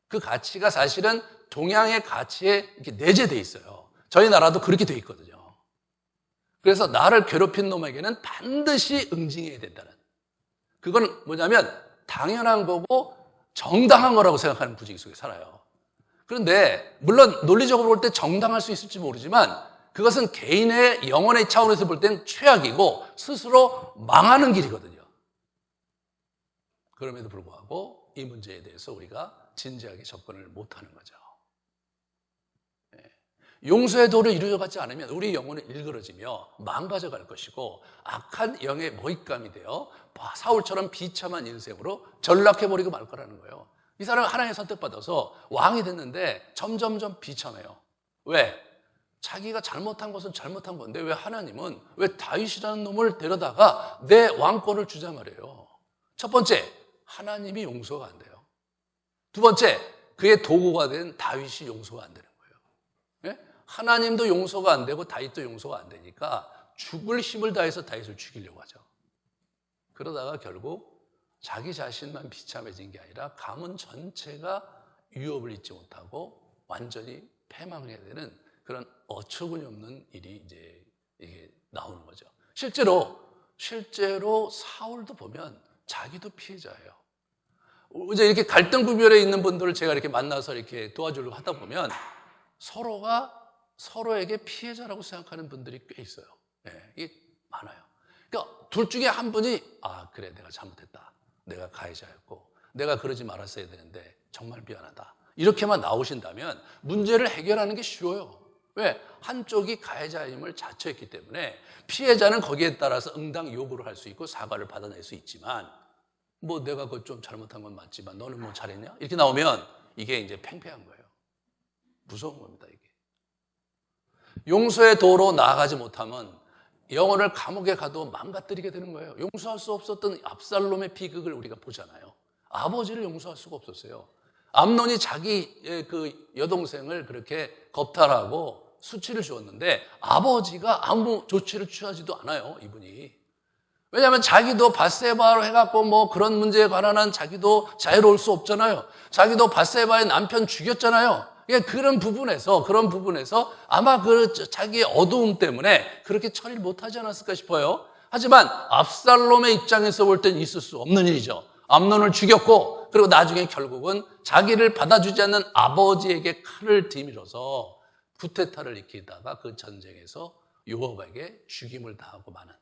그 가치가 사실은 동양의 가치에 이렇게 내재돼 있어요. 저희 나라도 그렇게 돼 있거든요. 그래서 나를 괴롭힌 놈에게는 반드시 응징해야 된다는. 그건 뭐냐면 당연한 거고 정당한 거라고 생각하는 분위기 속에 살아요. 그런데 물론 논리적으로 볼 때 정당할 수 있을지 모르지만 그것은 개인의 영혼의 차원에서 볼 땐 최악이고 스스로 망하는 길이거든요. 그럼에도 불구하고 이 문제에 대해서 우리가 진지하게 접근을 못하는 거죠. 용서의 도를 이루어가지 않으면 우리 영혼은 일그러지며 망가져갈 것이고 악한 영의 모익감이 되어 사울처럼 비참한 인생으로 전락해버리고 말 거라는 거예요. 이 사람은 하나님의 선택받아서 왕이 됐는데 점점점 비참해요. 왜? 자기가 잘못한 것은 잘못한 건데 왜 하나님은 왜 다윗이라는 놈을 데려다가 내 왕권을 주자 말이에요. 첫 번째, 하나님이 용서가 안 돼요. 두 번째, 그의 도구가 된 다윗이 용서가 안 되는 거예요. 하나님도 용서가 안 되고 다윗도 용서가 안 되니까 죽을 힘을 다해서 다윗을 죽이려고 하죠. 그러다가 결국 자기 자신만 비참해진 게 아니라 가문 전체가 위협을 잊지 못하고 완전히 패망해야 되는 그런 어처구니 없는 일이 이제 이게 나오는 거죠. 실제로 실제로 사울도 보면 자기도 피해자예요. 이제 이렇게 갈등 구별에 있는 분들을 제가 이렇게 만나서 이렇게 도와주려고 하다 보면 서로가 서로에게 피해자라고 생각하는 분들이 꽤 있어요. 네, 이게 많아요. 그러니까 둘 중에 한 분이 그래 내가 잘못했다. 내가 가해자였고 내가 그러지 말았어야 되는데 정말 미안하다. 이렇게만 나오신다면 문제를 해결하는 게 쉬워요. 왜? 한쪽이 가해자임을 자처했기 때문에 피해자는 거기에 따라서 응당 요구를 할 수 있고 사과를 받아낼 수 있지만 뭐 내가 그거 좀 잘못한 건 맞지만 너는 뭐 잘했냐? 이렇게 나오면 이게 이제 팽팽한 거예요. 무서운 겁니다, 이게. 용서의 도로 나아가지 못하면 영혼을 감옥에 가도 망가뜨리게 되는 거예요. 용서할 수 없었던 압살롬의 비극을 우리가 보잖아요. 아버지를 용서할 수가 없었어요. 암논이 자기의 그 여동생을 그렇게 겁탈하고 수치를 주었는데 아버지가 아무 조치를 취하지도 않아요, 이분이. 왜냐하면 자기도 밧세바로 해갖고 뭐 그런 문제에 관한 자기도 자유로울 수 없잖아요. 자기도 밧세바의 남편 죽였잖아요. 그런 부분에서 아마 그 자기의 어두움 때문에 그렇게 처리를 못하지 않았을까 싶어요. 하지만 압살롬의 입장에서 볼 땐 있을 수 없는 일이죠. 암논을 죽였고 그리고 나중에 결국은 자기를 받아주지 않는 아버지에게 칼을 뒤밀어서 쿠데타를 일으키다가 그 전쟁에서 요압에게 죽임을 당하고 마는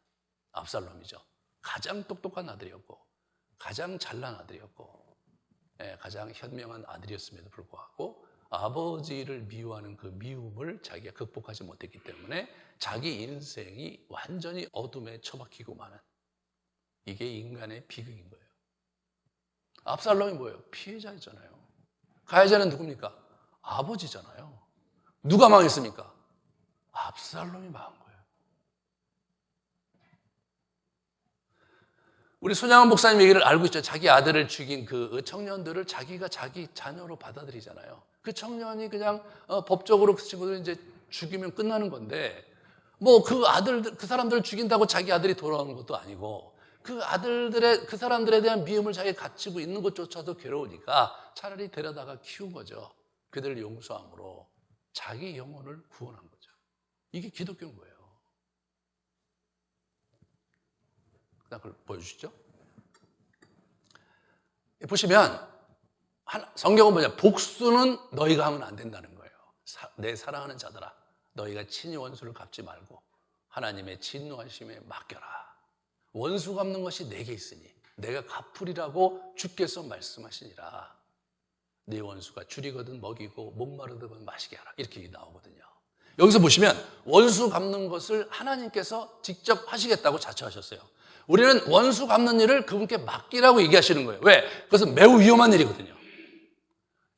압살롬이죠. 가장 똑똑한 아들이었고 가장 잘난 아들이었고 가장 현명한 아들이었음에도 불구하고 아버지를 미워하는 그 미움을 자기가 극복하지 못했기 때문에 자기 인생이 완전히 어둠에 처박히고 마는 이게 인간의 비극인 거예요. 압살롬이 뭐예요? 피해자였잖아요. 가해자는 누굽니까? 아버지잖아요. 누가 망했습니까? 압살롬이 망한 거예요. 우리 손양원 목사님 얘기를 알고 있죠. 자기 아들을 죽인 그 청년들을 자기가 자기 자녀로 받아들이잖아요. 그 청년이 그냥 법적으로 그 친구들 이제 죽이면 끝나는 건데 뭐 그 사람들을 죽인다고 자기 아들이 돌아오는 것도 아니고 그 사람들에 대한 미움을 자기가 갖추고 있는 것조차도 괴로우니까 차라리 데려다가 키운 거죠. 그들을 용서함으로 자기 영혼을 구원한 거죠. 이게 기독교인 거예요. 그다음 그걸 보여주시죠. 보시면 성경은 뭐냐? 복수는 너희가 하면 안 된다는 거예요. 내 사랑하는 자들아, 너희가 친히 원수를 갚지 말고 하나님의 진노하심에 맡겨라. 원수 갚는 것이 내게 있으니 내가 갚으리라고 주께서 말씀하시니라. 네 원수가 줄이거든 먹이고 목마르든 마시게 하라. 이렇게 나오거든요. 여기서 보시면 원수 갚는 것을 하나님께서 직접 하시겠다고 자처하셨어요. 우리는 원수 갚는 일을 그분께 맡기라고 얘기하시는 거예요. 왜? 그것은 매우 위험한 일이거든요.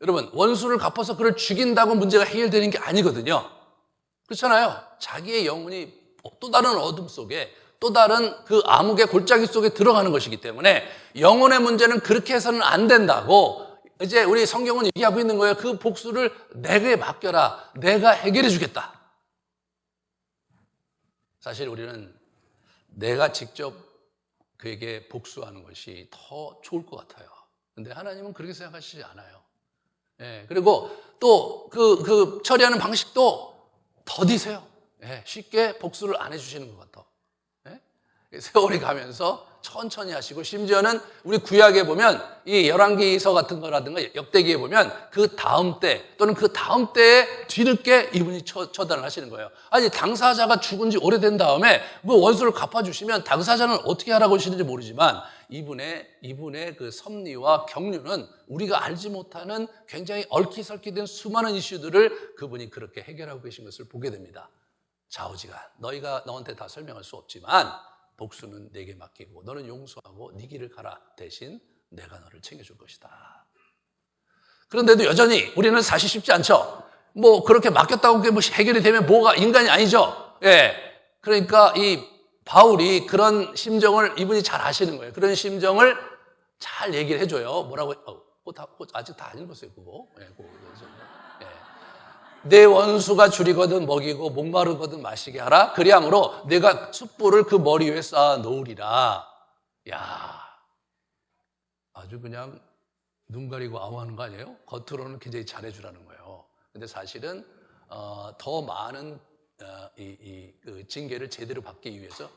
여러분, 원수를 갚아서 그를 죽인다고 문제가 해결되는 게 아니거든요. 그렇잖아요. 자기의 영혼이 또 다른 어둠 속에 또 다른 그 암흑의 골짜기 속에 들어가는 것이기 때문에 영혼의 문제는 그렇게 해서는 안 된다고 이제 우리 성경은 얘기하고 있는 거예요. 그 복수를 내게 맡겨라. 내가 해결해 주겠다. 사실 우리는 내가 직접 그에게 복수하는 것이 더 좋을 것 같아요. 근데 하나님은 그렇게 생각하시지 않아요. 그리고 또 그 처리하는 방식도 더디세요. 쉽게 복수를 안 해주시는 것 같아. 세월이 가면서 천천히 하시고 심지어는 우리 구약에 보면 이 열왕기서 같은 거라든가 역대기에 보면 그 다음 때 또는 그 다음 때에 뒤늦게 이분이 처단을 하시는 거예요. 아니 당사자가 죽은 지 오래된 다음에 뭐 원수를 갚아주시면 당사자는 어떻게 하라고 하시는지 모르지만 이분의 그 섭리와 경륜은 우리가 알지 못하는 굉장히 얽히설키된 수많은 이슈들을 그분이 그렇게 해결하고 계신 것을 보게 됩니다. 좌우지간 너희가 너한테 다 설명할 수 없지만 복수는 내게 맡기고 너는 용서하고 네 길을 가라. 대신 내가 너를 챙겨줄 것이다. 그런데도 여전히 우리는 사실 쉽지 않죠. 뭐 그렇게 맡겼다고 그게 뭐 해결이 되면 뭐가 인간이 아니죠. 그러니까 이 바울이 그런 심정을 이분이 잘 아시는 거예요. 그런 심정을 잘 얘기를 해줘요. 뭐라고? 아직 다 안 읽었어요. 그거. 내 원수가 줄이거든 먹이고 목마르거든 마시게 하라. 그리함으로 내가 숯불을 그 머리 위에 쌓아 놓으리라. 야, 아주 그냥 눈 가리고 아우하는 거 아니에요? 겉으로는 굉장히 잘해주라는 거예요. 근데 사실은 더 많은 그 징계를 제대로 받기 위해서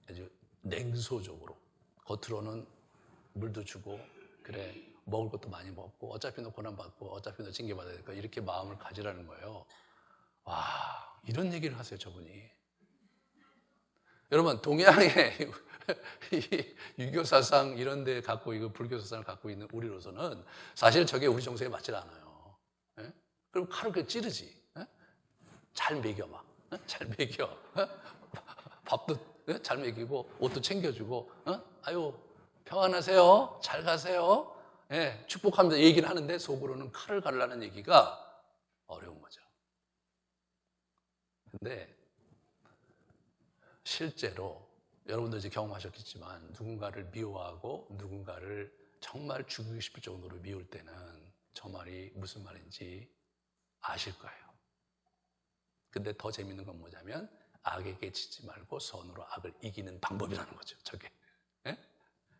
아주 냉소적으로 겉으로는 물도 주고 그래 먹을 것도 많이 먹고 어차피 너 고난받고 어차피 너 징계받아야 되니까 이렇게 마음을 가지라는 거예요. 와, 이런 얘기를 하세요, 저분이. 여러분, 동양의 이 유교 사상 이런 데 갖고 이거 불교 사상을 갖고 있는 우리로서는 사실 저게 우리 정서에 맞질 않아요. 예? 그럼 칼을 그 찌르지. 예? 잘 먹여 막. 예? 잘 먹여. 예? 밥도 예? 잘 먹이고 옷도 챙겨주고 아유 평안하세요. 잘 가세요. 예, 축복합니다. 얘기는 하는데 속으로는 칼을 갈라는 얘기가 어려운 거죠. 근데 실제로 여러분도 이제 경험하셨겠지만 누군가를 미워하고 누군가를 정말 죽이고 싶을 정도로 미울 때는 저 말이 무슨 말인지 아실 거예요. 근데 더 재밌는 건 뭐냐면 악에게 지지 말고 선으로 악을 이기는 방법이라는 거죠. 저게. 예?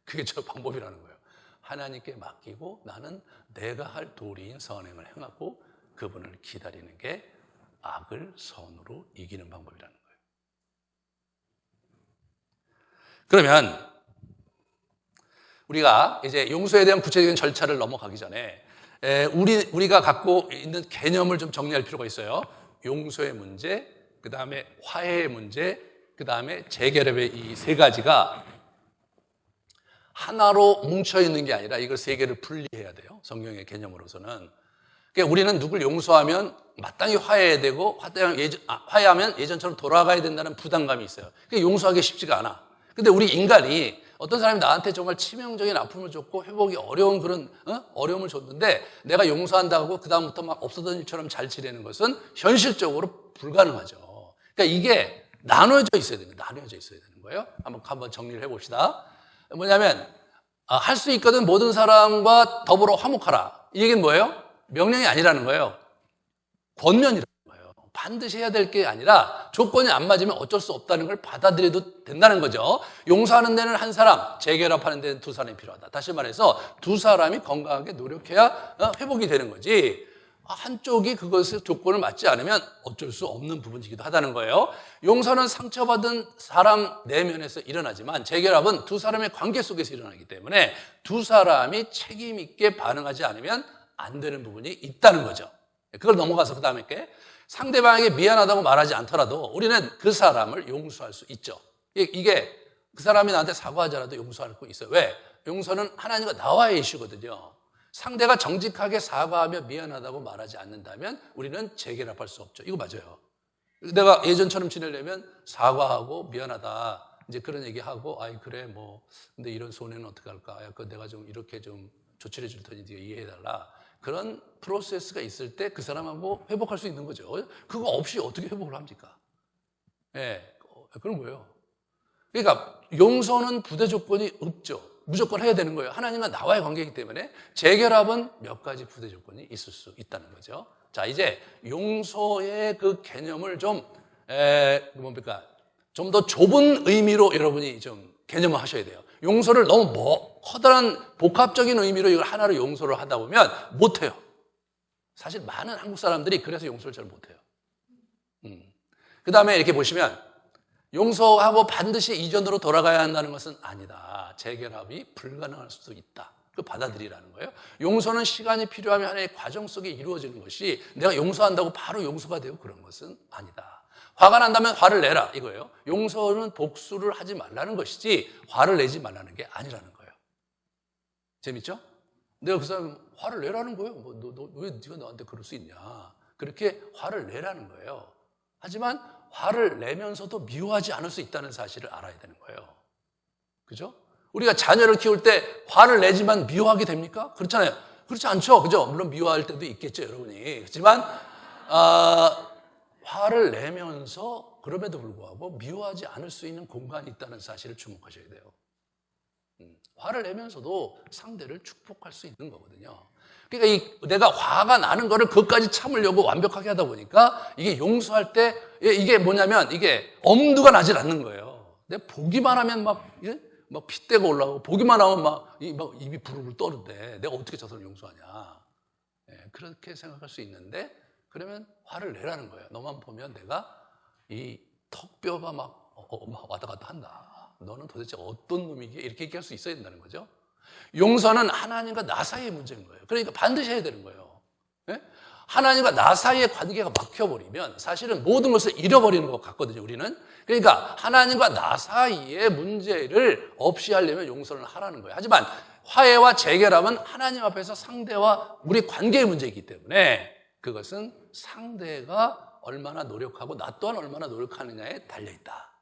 그게 저 방법이라는 거예요. 하나님께 맡기고 나는 내가 할 도리인 선행을 행하고 그분을 기다리는 게 악을 선으로 이기는 방법이라는 거예요. 그러면 우리가 이제 용서에 대한 구체적인 절차를 넘어가기 전에 우리가 갖고 있는 개념을 좀 정리할 필요가 있어요. 용서의 문제, 그 다음에 화해의 문제, 그 다음에 재결합의 이 세 가지가 하나로 뭉쳐있는 게 아니라 이걸 세 개를 분리해야 돼요. 성경의 개념으로서는. 그러니까 우리는 누굴 용서하면 마땅히 화해해야 되고 화해하면 예전처럼 돌아가야 된다는 부담감이 있어요. 그러니까 용서하기 쉽지가 않아. 근데 우리 인간이 어떤 사람이 나한테 정말 치명적인 아픔을 줬고 회복이 어려운 그런 어려움을 줬는데 내가 용서한다고 그 다음부터 막 없었던 일처럼 잘 지내는 것은 현실적으로 불가능하죠. 그러니까 이게 나눠져 있어야 되는 거예요. 나눠져 있어야 되는 거예요. 한번 정리를 해봅시다. 뭐냐면 할 수 있거든 모든 사람과 더불어 화목하라. 이 얘기는 뭐예요? 명령이 아니라는 거예요. 권면이라는 거예요. 반드시 해야 될 게 아니라 조건이 안 맞으면 어쩔 수 없다는 걸 받아들여도 된다는 거죠. 용서하는 데는 한 사람, 재결합하는 데는 두 사람이 필요하다. 다시 말해서 두 사람이 건강하게 노력해야 회복이 되는 거지. 한쪽이 그것을 조건을 맞지 않으면 어쩔 수 없는 부분이기도 하다는 거예요. 용서는 상처받은 사람 내면에서 일어나지만 재결합은 두 사람의 관계 속에서 일어나기 때문에 두 사람이 책임 있게 반응하지 않으면 안 되는 부분이 있다는 거죠. 그걸 넘어가서 그 다음에 상대방에게 미안하다고 말하지 않더라도 우리는 그 사람을 용서할 수 있죠. 이게 그 사람이 나한테 사과하더라도 용서할 수 있어요. 왜? 용서는 하나님과 나와의 이슈거든요. 상대가 정직하게 사과하며 미안하다고 말하지 않는다면 우리는 재결합할 수 없죠. 이거 맞아요. 내가 예전처럼 지내려면 사과하고 미안하다 이제 그런 얘기하고 아이 그래 뭐 근데 이런 손해는 어떻게 할까? 야, 내가 좀 이렇게 좀 조치해 줄 테니 네가 이해해달라. 그런 프로세스가 있을 때 그 사람하고 회복할 수 있는 거죠. 그거 없이 어떻게 회복을 합니까? 예, 그런 거예요. 그러니까 용서는 부대 조건이 없죠. 무조건 해야 되는 거예요. 하나님과 나와의 관계이기 때문에 재결합은 몇 가지 부대 조건이 있을 수 있다는 거죠. 자, 이제 용서의 그 개념을 좀 더 좁은 의미로 여러분이 좀 개념을 하셔야 돼요. 용서를 너무 커다란 복합적인 의미로 이걸 하나로 용서를 하다 보면 못해요. 사실 많은 한국 사람들이 그래서 용서를 잘 못해요. 그 다음에 이렇게 보시면 용서하고 반드시 이전으로 돌아가야 한다는 것은 아니다. 재결합이 불가능할 수도 있다. 그 받아들이라는 거예요. 용서는 시간이 필요하면 하나의 과정 속에 이루어지는 것이 내가 용서한다고 바로 용서가 되고 그런 것은 아니다. 화가 난다면 화를 내라 이거예요. 용서는 복수를 하지 말라는 것이지 화를 내지 말라는 게 아니라는 거예요. 재밌죠? 내가 그 사람 화를 내라는 거예요. 왜 네가 나한테 그럴 수 있냐. 그렇게 화를 내라는 거예요. 하지만 화를 내면서도 미워하지 않을 수 있다는 사실을 알아야 되는 거예요. 그죠? 우리가 자녀를 키울 때 화를 내지만 미워하게 됩니까? 그렇잖아요. 그렇지 않죠. 그죠? 물론 미워할 때도 있겠죠, 여러분이. 그렇지만 화를 내면서 그럼에도 불구하고 미워하지 않을 수 있는 공간이 있다는 사실을 주목하셔야 돼요. 화를 내면서도 상대를 축복할 수 있는 거거든요. 그러니까 내가 화가 나는 거를 그것까지 참으려고 완벽하게 하다 보니까 이게 용서할 때 이게 뭐냐면 이게 엄두가 나질 않는 거예요. 내가 보기만 하면 막 핏대가 올라오고 보기만 하면 막 입이 부르르 떠는데 내가 어떻게 저 사람 용서하냐. 그렇게 생각할 수 있는데 그러면 화를 내라는 거예요. 너만 보면 내가 이 턱뼈가 막 왔다 갔다 한다. 너는 도대체 어떤 놈이기에 이렇게 얘기할 수 있어야 된다는 거죠. 용서는 하나님과 나 사이의 문제인 거예요. 그러니까 반드시 해야 되는 거예요. 예? 하나님과 나 사이의 관계가 막혀버리면 사실은 모든 것을 잃어버리는 것 같거든요, 우리는. 그러니까 하나님과 나 사이의 문제를 없이 하려면 용서를 하라는 거예요. 하지만 화해와 재결함은 하나님 앞에서 상대와 우리 관계의 문제이기 때문에 그것은 상대가 얼마나 노력하고 나 또한 얼마나 노력하느냐에 달려있다.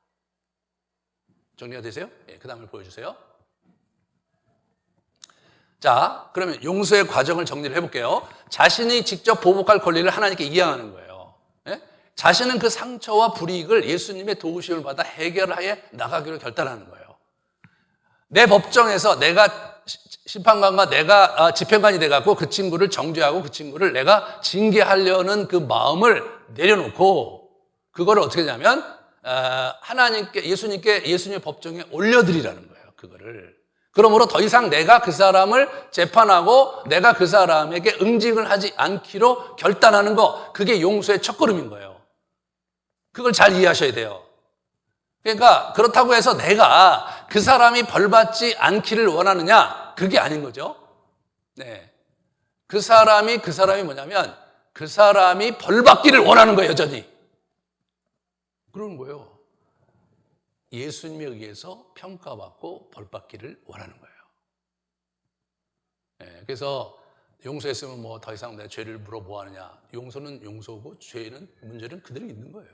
정리가 되세요? 예, 그 다음을 보여주세요. 자, 그러면 용서의 과정을 정리를 해볼게요. 자신이 직접 보복할 권리를 하나님께 이양하는 거예요. 예? 자신은 그 상처와 불이익을 예수님의 도우심을 받아 해결하여 나가기로 결단하는 거예요. 내 법정에서 내가 심판관과 내가 집행관이 돼갖고 그 친구를 정죄하고 그 친구를 내가 징계하려는 그 마음을 내려놓고 그거를 어떻게 하냐면 하나님께 예수님의 법정에 올려드리라는 거예요. 그거를. 그러므로 더 이상 내가 그 사람을 재판하고 내가 그 사람에게 응징을 하지 않기로 결단하는 거, 그게 용서의 첫걸음인 거예요. 그걸 잘 이해하셔야 돼요. 그러니까 그렇다고 해서 내가 그 사람이 벌받지 않기를 원하느냐? 그게 아닌 거죠. 네. 그 사람이 뭐냐면 그 사람이 벌받기를 원하는 거예요, 여전히. 그러는 거예요. 예수님에 의해서 평가받고 벌받기를 원하는 거예요. 네. 그래서 용서했으면 뭐 더 이상 내 죄를 물어 뭐 하느냐? 용서는 용서고 문제는 그대로 있는 거예요.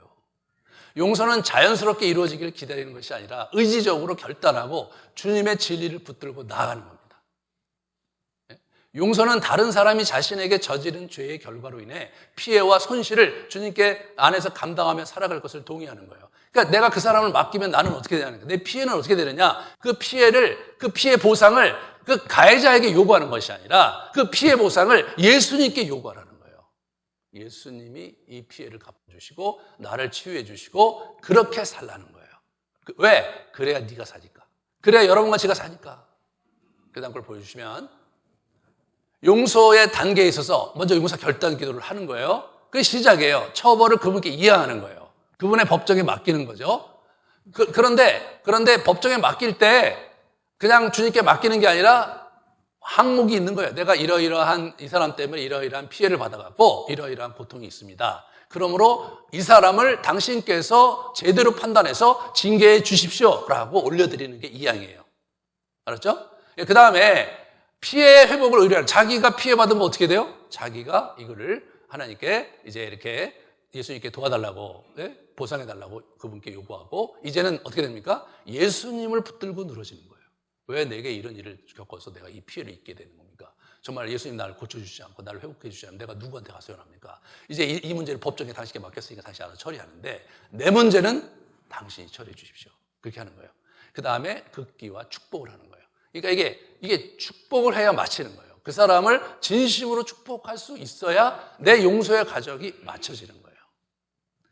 용서는 자연스럽게 이루어지기를 기다리는 것이 아니라 의지적으로 결단하고 주님의 진리를 붙들고 나아가는 겁니다. 용서는 다른 사람이 자신에게 저지른 죄의 결과로 인해 피해와 손실을 주님께 안에서 감당하며 살아갈 것을 동의하는 거예요. 그러니까 내가 그 사람을 맡기면 나는 어떻게 되느냐? 내 피해는 어떻게 되느냐? 그 피해 보상을 그 가해자에게 요구하는 것이 아니라 그 피해 보상을 예수님께 요구하라는 거예요. 예수님이 이 피해를 갚아주시고 나를 치유해 주시고 그렇게 살라는 거예요. 왜? 그래야 네가 사니까. 그래야 여러분과 제가 사니까. 그 다음 걸 보여주시면 용서의 단계에 있어서 먼저 용서 결단 기도를 하는 거예요. 그게 시작이에요. 처벌을 그분께 이양하는 거예요. 그분의 법정에 맡기는 거죠. 그런데 법정에 맡길 때 그냥 주님께 맡기는 게 아니라 항목이 있는 거예요. 내가 이러이러한 이 사람 때문에 이러이러한 피해를 받아갖고 이러이러한 고통이 있습니다. 그러므로 이 사람을 당신께서 제대로 판단해서 징계해 주십시오라고 올려드리는 게 이양이에요. 알았죠? 그 다음에 피해 회복을 의뢰하는, 자기가 피해받으면 어떻게 돼요? 자기가 이거를 하나님께 이제 이렇게 예수님께 도와달라고, 보상해달라고 그분께 요구하고, 이제는 어떻게 됩니까? 예수님을 붙들고 늘어지는 거예요. 왜 내게 이런 일을 겪어서 내가 이 피해를 입게 되는 겁니까? 정말 예수님 나를 고쳐주시지 않고 나를 회복해 주시지 않으면 내가 누구한테 가서 연합니까? 이제 이 문제를 법정에 당신께 맡겼으니까 당신이 알아서 처리하는데 내 문제는 당신이 처리해 주십시오. 그렇게 하는 거예요. 그 다음에 극기와 축복을 하는 거예요. 그러니까 이게 축복을 해야 마치는 거예요. 그 사람을 진심으로 축복할 수 있어야 내 용서의 과정이 맞춰지는 거예요.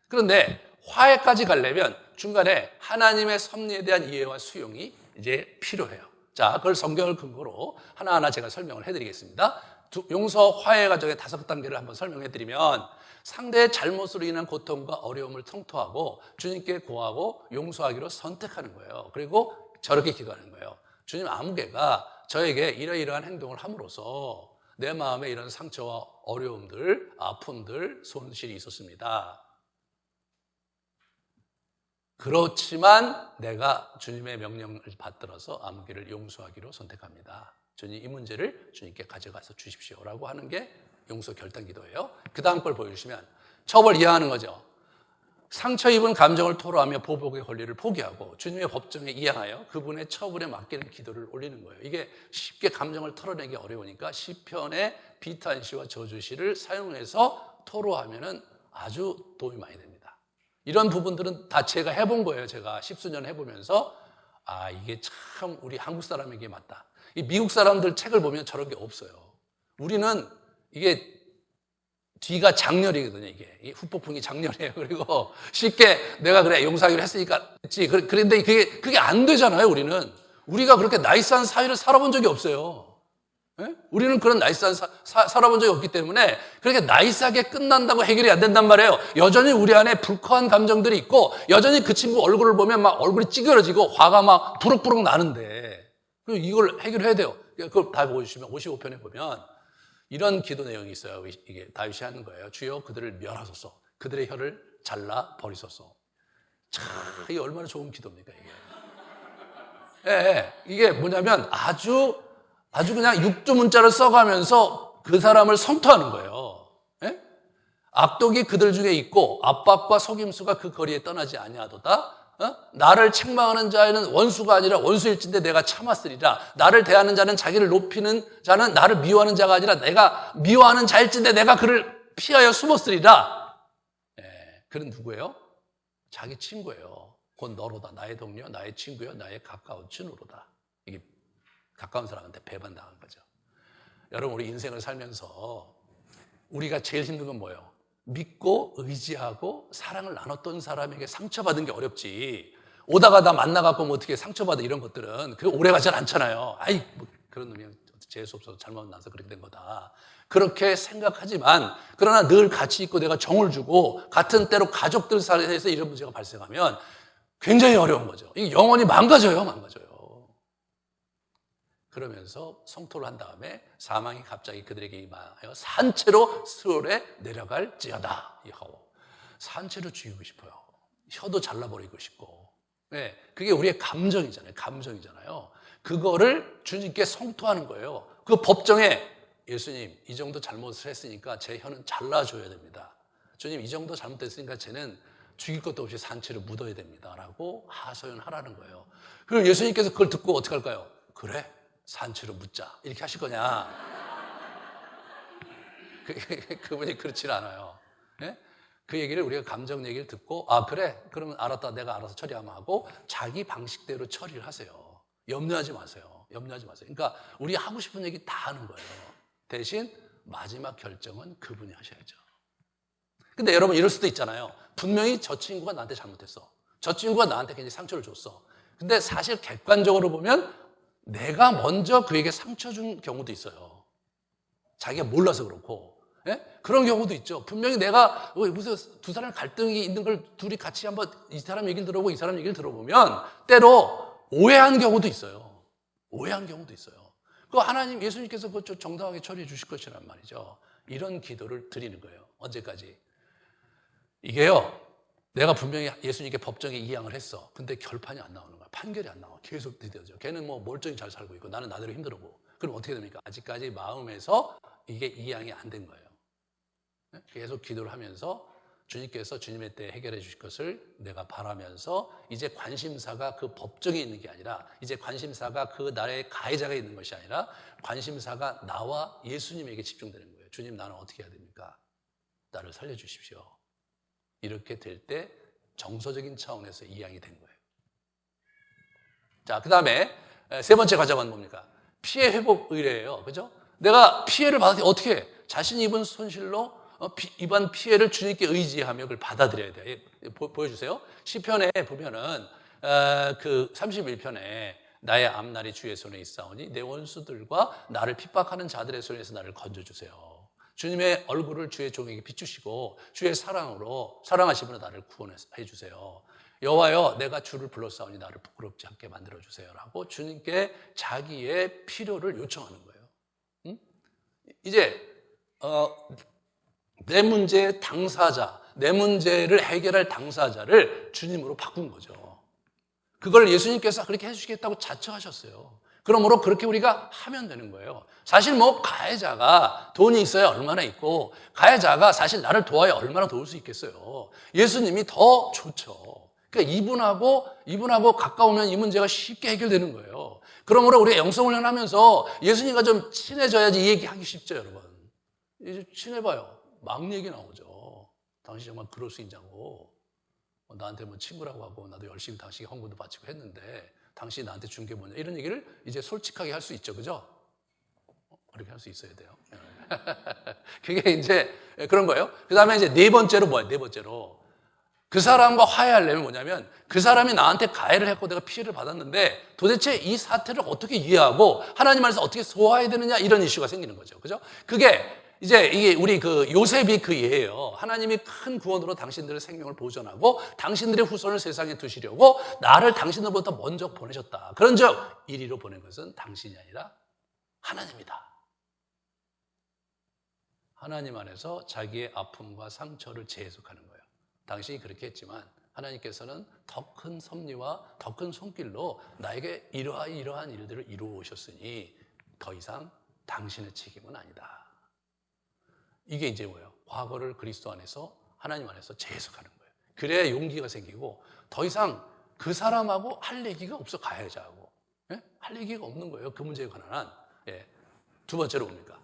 그런데 화해까지 가려면 중간에 하나님의 섭리에 대한 이해와 수용이 이제 필요해요. 자, 그걸 성경을 근거로 하나하나 제가 설명을 해드리겠습니다. 용서 화해 과정의 5단계를 한번 설명해드리면 상대의 잘못으로 인한 고통과 어려움을 통토하고 주님께 고하고 용서하기로 선택하는 거예요. 그리고 저렇게 기도하는 거예요. 주님, 아무개가 저에게 이러이러한 행동을 함으로써 내 마음에 이런 상처와 어려움들, 아픔들, 손실이 있었습니다. 그렇지만 내가 주님의 명령을 받들어서 아무개를 용서하기로 선택합니다. 주님, 이 문제를 주님께 가져가서 주십시오라고 하는 게 용서 결단 기도예요. 그 다음 걸 보여주시면 처벌 이해하는 거죠. 상처 입은 감정을 토로하며 보복의 권리를 포기하고 주님의 법정에 이양하여 그분의 처분에 맡기는 기도를 올리는 거예요. 이게 쉽게 감정을 털어내기 어려우니까 시편의 비탄시와 저주시를 사용해서 토로하면은 아주 도움이 많이 됩니다. 이런 부분들은 다 제가 해본 거예요. 제가 10수년 해보면서 이게 참 우리 한국 사람에게 맞다. 이 미국 사람들 책을 보면 저런 게 없어요. 우리는 이게 뒤가 장렬이거든요, 이게. 후폭풍이 장렬해요. 그리고 쉽게 내가 그래, 용서하기로 했으니까 했지. 그런데 그게 안 되잖아요, 우리는. 우리가 그렇게 나이스한 사회를 살아본 적이 없어요. 예? 우리는 그런 나이스한 살아본 적이 없기 때문에 그렇게 나이스하게 끝난다고 해결이 안 된단 말이에요. 여전히 우리 안에 불쾌한 감정들이 있고 여전히 그 친구 얼굴을 보면 막 얼굴이 찌그러지고 화가 막 부럭부럭 나는데 이걸 해결해야 돼요. 그걸 다 보여주시면 55편에 보면 이런 기도 내용이 있어요. 이게 다윗이 하는 거예요. 주여 그들을 멸하소서. 그들의 혀를 잘라 버리소서. 참 이게 얼마나 좋은 기도입니까 이게. 예, 이게 뭐냐면 아주 그냥 육두문자를 써가면서 그 사람을 성토하는 거예요. 예? 악독이 그들 중에 있고 압박과 속임수가 그 거리에 떠나지 아니하도다. 나를 책망하는 자에는 원수가 아니라 원수일진데 내가 참았으리라. 나를 대하는 자는 자기를 높이는 자는 나를 미워하는 자가 아니라 내가 미워하는 자일진데 내가 그를 피하여 숨었으리라. 예, 그는 누구예요? 자기 친구예요. 곧 너로다. 나의 동료, 나의 친구요, 나의 가까운 친구로다. 이게 가까운 사람한테 배반당한 거죠. 여러분 우리 인생을 살면서 우리가 제일 힘든 건 뭐예요? 믿고 의지하고 사랑을 나눴던 사람에게 상처받은 게 어렵지. 오다가 나 만나갖고 뭐 어떻게 상처받아 이런 것들은 그 오래 가지 않잖아요. 아이 뭐 그런 놈이 재수 없어서 잘못 나서 그렇게 된 거다. 그렇게 생각하지만 그러나 늘 같이 있고 내가 정을 주고 같은 때로 가족들 사이에서 이런 문제가 발생하면 굉장히 어려운 거죠. 이게 영원히 망가져요. 그러면서 성토를 한 다음에 사망이 갑자기 그들에게 임하여 산채로 스올에 내려갈지어다. 산채로 죽이고 싶어요. 혀도 잘라버리고 싶고. 네, 그게 우리의 감정이잖아요. 그거를 주님께 성토하는 거예요. 그 법정에 예수님 이 정도 잘못을 했으니까 제 혀는 잘라줘야 됩니다. 주님 이 정도 잘못됐으니까 쟤는 죽일 것도 없이 산채로 묻어야 됩니다. 라고 하소연하라는 거예요. 그럼 예수님께서 그걸 듣고 어떻게 할까요? 그래? 산채로 묻자. 이렇게 하실 거냐? 그분이 그렇지는 않아요. 네? 그 얘기를 우리가 감정 얘기를 듣고 아 그래? 그러면 알았다. 내가 알아서 처리하면 하고 자기 방식대로 처리를 하세요. 염려하지 마세요. 그러니까 우리 하고 싶은 얘기 다 하는 거예요. 대신 마지막 결정은 그분이 하셔야죠. 근데 여러분 이럴 수도 있잖아요. 분명히 저 친구가 나한테 잘못했어. 저 친구가 나한테 굉장히 상처를 줬어. 근데 사실 객관적으로 보면 내가 먼저 그에게 상처 준 경우도 있어요. 자기가 몰라서 그렇고. 예? 그런 경우도 있죠. 분명히 내가 무슨 두 사람 갈등이 있는 걸 둘이 같이 한번 이 사람 얘기를 들어보고 이 사람 얘기를 들어보면 때로 오해한 경우도 있어요. 그 하나님 예수님께서 그거 정당하게 처리해 주실 것이란 말이죠. 이런 기도를 드리는 거예요. 언제까지? 이게요. 내가 분명히 예수님께 법정에 이양을 했어. 근데 결판이 안 나오는 거야. 판결이 안 나와. 계속 드디어져. 걔는 뭐 멀쩡히 잘 살고 있고 나는 나대로 힘들고. 그럼 어떻게 됩니까? 아직까지 마음에서 이게 이양이 안 된 거예요. 계속 기도를 하면서 주님께서 주님의 때 해결해 주실 것을 내가 바라면서 이제 관심사가 그 법정에 있는 게 아니라 이제 관심사가 그 나라의 가해자가 있는 것이 아니라 관심사가 나와 예수님에게 집중되는 거예요. 주님 나는 어떻게 해야 됩니까? 나를 살려주십시오. 이렇게 될 때 정서적인 차원에서 이양이 된 거예요. 자, 그 다음에 세 번째 과정은 뭡니까? 피해 회복 의뢰예요. 그죠? 내가 피해를 받았을 때 어떻게 해? 자신이 입은 손실로 입은 피해를 주님께 의지하며 그걸 받아들여야 돼요. 보여주세요. 시편에 보면은 그 31편에 나의 앞날이 주의 손에 있사오니 내 원수들과 나를 핍박하는 자들의 손에서 나를 건져주세요. 주님의 얼굴을 주의 종에게 비추시고 주의 사랑으로 사랑하심으로 나를 구원해 주세요. 여호와여 내가 주를 불렀사오니 나를 부끄럽지 않게 만들어주세요 라고 주님께 자기의 필요를 요청하는 거예요. 이제 내 문제의 당사자, 내 문제를 해결할 당사자를 주님으로 바꾼 거죠. 그걸 예수님께서 그렇게 해주시겠다고 자처하셨어요. 그러므로 그렇게 우리가 하면 되는 거예요. 사실 뭐 가해자가 돈이 있어야 얼마나 있고 가해자가 사실 나를 도와야 얼마나 도울 수 있겠어요. 예수님이 더 좋죠. 그러니까 이분하고 가까우면 이 문제가 쉽게 해결되는 거예요. 그러므로 우리가 영성훈련 하면서 예수님과 좀 친해져야지 이 얘기하기 쉽죠, 여러분. 이제 친해봐요. 막 얘기 나오죠. 당신 정말 그럴 수 있냐고. 나한테 뭐 친구라고 하고 나도 열심히 당신에게 헌금도 바치고 했는데 당신이 나한테 준 게 뭐냐 이런 얘기를 이제 솔직하게 할 수 있죠. 그죠? 그렇게 할 수 있어야 돼요. 그게 이제 그런 거예요. 그 다음에 이제 네 번째로 뭐예요? 네 번째로 그 사람과 화해하려면 뭐냐면 그 사람이 나한테 가해를 했고 내가 피해를 받았는데 도대체 이 사태를 어떻게 이해하고 하나님 안에서 어떻게 소화해야 되느냐 이런 이슈가 생기는 거죠. 그죠? 그게 이제 이게 우리 그 요셉이 그 예예요. 하나님이 큰 구원으로 당신들의 생명을 보존하고 당신들의 후손을 세상에 두시려고 나를 당신들보다 먼저 보내셨다. 그런즉 이리로 보낸 것은 당신이 아니라 하나님이다. 하나님 안에서 자기의 아픔과 상처를 재해석하는 거예요. 당신이 그렇게 했지만 하나님께서는 더 큰 섭리와 더 큰 손길로 나에게 이러한 일들을 이루어 오셨으니 더 이상 당신의 책임은 아니다. 이게 이제 뭐예요? 과거를 그리스도 안에서 하나님 안에서 재해석하는 거예요. 그래야 용기가 생기고 더 이상 그 사람하고 할 얘기가 없어. 가해자하고 할 얘기가 없는 거예요. 그 문제에 관한 두 번째로 뭡니까?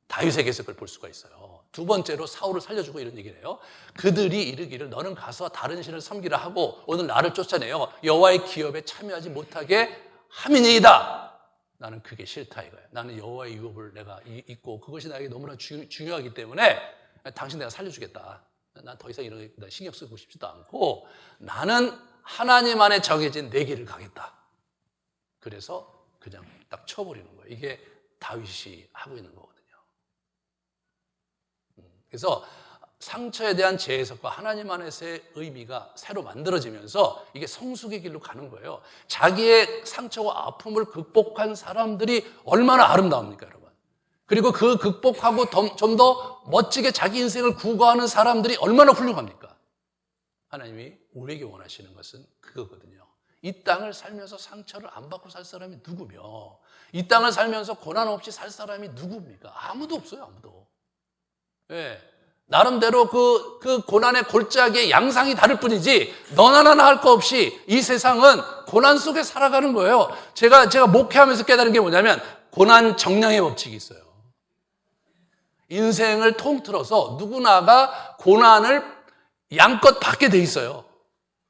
다윗에게서 그걸 볼 수가 있어요. 두 번째로 사울을 살려주고 이런 얘기를 해요. 그들이 이르기를 너는 가서 다른 신을 섬기라 하고 오늘 나를 쫓아내어 여호와의 기업에 참여하지 못하게 함이니이다. 나는 그게 싫다 이거예요. 나는 여호와의 유업을 내가 잊고 그것이 나에게 너무나 중요하기 때문에 당신 내가 살려주겠다. 난 더 이상 이런 거 신경 쓰고 싶지도 않고 나는 하나님 안에 정해진 내 길을 가겠다. 그래서 그냥 딱 쳐버리는 거예요. 이게 다윗이 하고 있는 거거든요. 그래서 상처에 대한 재해석과 하나님 안에서의 의미가 새로 만들어지면서 이게 성숙의 길로 가는 거예요. 자기의 상처와 아픔을 극복한 사람들이 얼마나 아름다웁니까, 여러분? 그리고 그 극복하고 좀 더 멋지게 자기 인생을 구가하는 사람들이 얼마나 훌륭합니까? 하나님이 우리에게 원하시는 것은 그거거든요. 이 땅을 살면서 상처를 안 받고 살 사람이 누구며 이 땅을 살면서 고난 없이 살 사람이 누굽니까? 아무도 없어요, 아무도. 예. 나름대로 그 고난의 골짜기의 양상이 다를 뿐이지 너나 나나 할 거 없이 이 세상은 고난 속에 살아가는 거예요. 제가 목회하면서 깨달은 게 뭐냐면 고난 정량의 법칙이 있어요. 인생을 통틀어서 누구나가 고난을 양껏 받게 돼 있어요.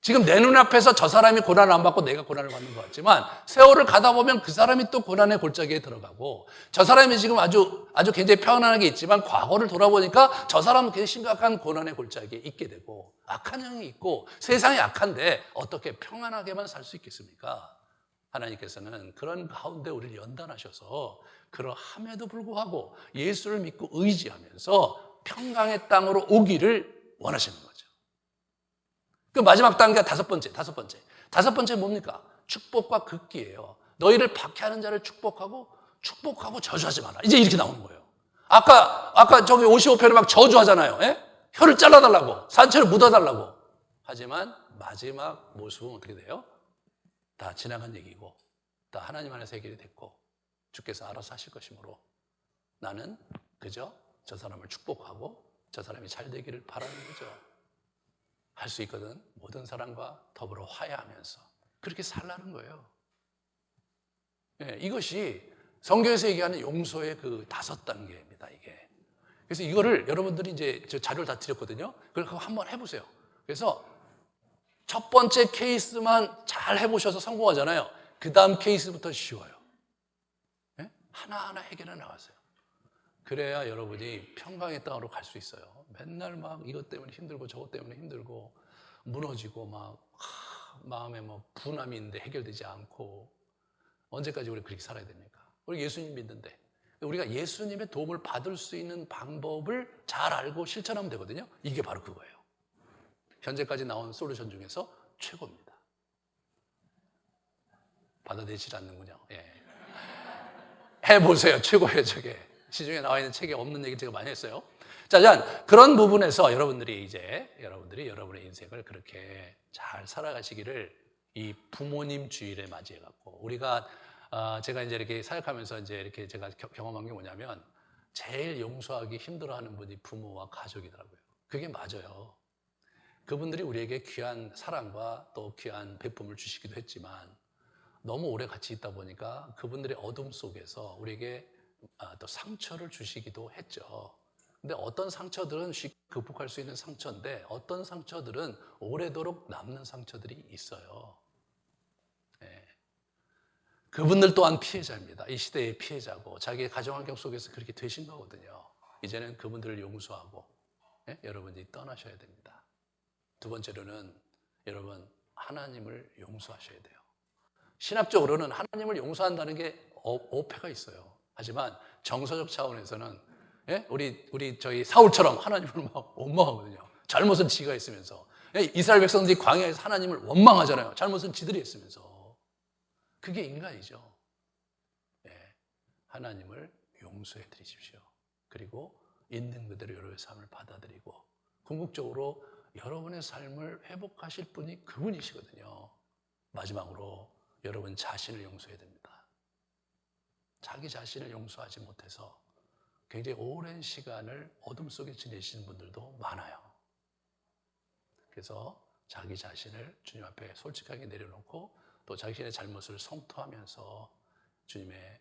지금 내 눈앞에서 저 사람이 고난을 안 받고 내가 고난을 받는 것 같지만 세월을 가다 보면 그 사람이 또 고난의 골짜기에 들어가고 저 사람이 지금 아주 굉장히 편안하게 있지만 과거를 돌아보니까 저 사람은 굉장히 심각한 고난의 골짜기에 있게 되고 악한 영이 있고 세상이 악한데 어떻게 평안하게만 살 수 있겠습니까? 하나님께서는 그런 가운데 우리를 연단하셔서 그러함에도 불구하고 예수를 믿고 의지하면서 평강의 땅으로 오기를 원하시는 거예요. 그 마지막 단계가 다섯 번째 뭡니까? 축복과 극기예요. 너희를 박해하는 자를 축복하고 저주하지 마라. 이제 이렇게 나오는 거예요. 아까 저기 55편에 막 저주하잖아요. 혀를 잘라달라고, 산채를 묻어달라고. 하지만 마지막 모습은 어떻게 돼요? 다 지나간 얘기고, 다 하나님 안에서 해결이 됐고, 주께서 알아서 하실 것이므로 나는 그저 저 사람을 축복하고 저 사람이 잘 되기를 바라는 거죠. 할 수 있거든. 모든 사람과 더불어 화해하면서 그렇게 살라는 거예요. 이것이 성경에서 얘기하는 용서의 그 5단계입니다. 이게. 그래서 이거를 여러분들이 이제 저 자료를 다 드렸거든요. 그걸 한번 해보세요. 그래서 첫 번째 케이스만 잘 해보셔서 성공하잖아요. 그 다음 케이스부터 쉬워요. 하나하나 해결해 나가세요. 그래야 여러분이 평강의 땅으로 갈 수 있어요. 맨날 막 이것 때문에 힘들고 저것 때문에 힘들고 무너지고 막 마음에 뭐 분함이 있는데 해결되지 않고 언제까지 우리 그렇게 살아야 됩니까? 우리 예수님 믿는데 우리가 예수님의 도움을 받을 수 있는 방법을 잘 알고 실천하면 되거든요. 이게 바로 그거예요. 현재까지 나온 솔루션 중에서 최고입니다. 받아들이지 않는군요. 해보세요. 최고예요, 저게. 시중에 나와 있는 책에 없는 얘기 제가 많이 했어요. 자, 그런 부분에서 여러분들이 여러분의 인생을 그렇게 잘 살아가시기를 이 부모님 주일에 맞이해갖고 우리가 제가 이제 이렇게 사역하면서 이제 이렇게 제가 경험한 게 뭐냐면 제일 용서하기 힘들어하는 분이 부모와 가족이더라고요. 그게 맞아요. 그분들이 우리에게 귀한 사랑과 또 귀한 베품을 주시기도 했지만 너무 오래 같이 있다 보니까 그분들의 어둠 속에서 우리에게 또 상처를 주시기도 했죠. 근데 어떤 상처들은 쉽게 극복할 수 있는 상처인데 어떤 상처들은 오래도록 남는 상처들이 있어요. 그분들 또한 피해자입니다. 이 시대의 피해자고 자기의 가정환경 속에서 그렇게 되신 거거든요. 이제는 그분들을 용서하고 여러분이 떠나셔야 됩니다. 두 번째로는 여러분 하나님을 용서하셔야 돼요. 신학적으로는 하나님을 용서한다는 게 어폐가 있어요. 하지만 정서적 차원에서는 우리 저희 사울처럼 하나님을 막 원망하거든요. 잘못은 지가 했으면서. 이스라엘 백성들이 광야에서 하나님을 원망하잖아요. 잘못은 지들이 했으면서. 그게 인간이죠. 하나님을 용서해 드리십시오. 그리고 있는 그대로 여러분의 삶을 받아들이고 궁극적으로 여러분의 삶을 회복하실 분이 그분이시거든요. 마지막으로 여러분 자신을 용서해야 됩니다. 자기 자신을 용서하지 못해서 굉장히 오랜 시간을 어둠 속에 지내시는 분들도 많아요. 그래서 자기 자신을 주님 앞에 솔직하게 내려놓고 또 자신의 잘못을 성토하면서 주님의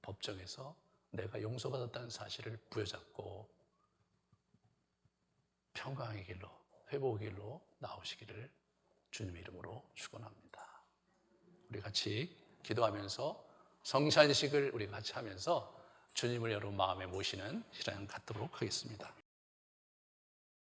법정에서 내가 용서받았다는 사실을 부여잡고 평강의 길로, 회복의 길로 나오시기를 주님의 이름으로 축원합니다. 우리 같이 기도하면서 성찬식을 우리 같이 하면서 주님을 여러분 마음에 모시는 시간 갖도록 하겠습니다.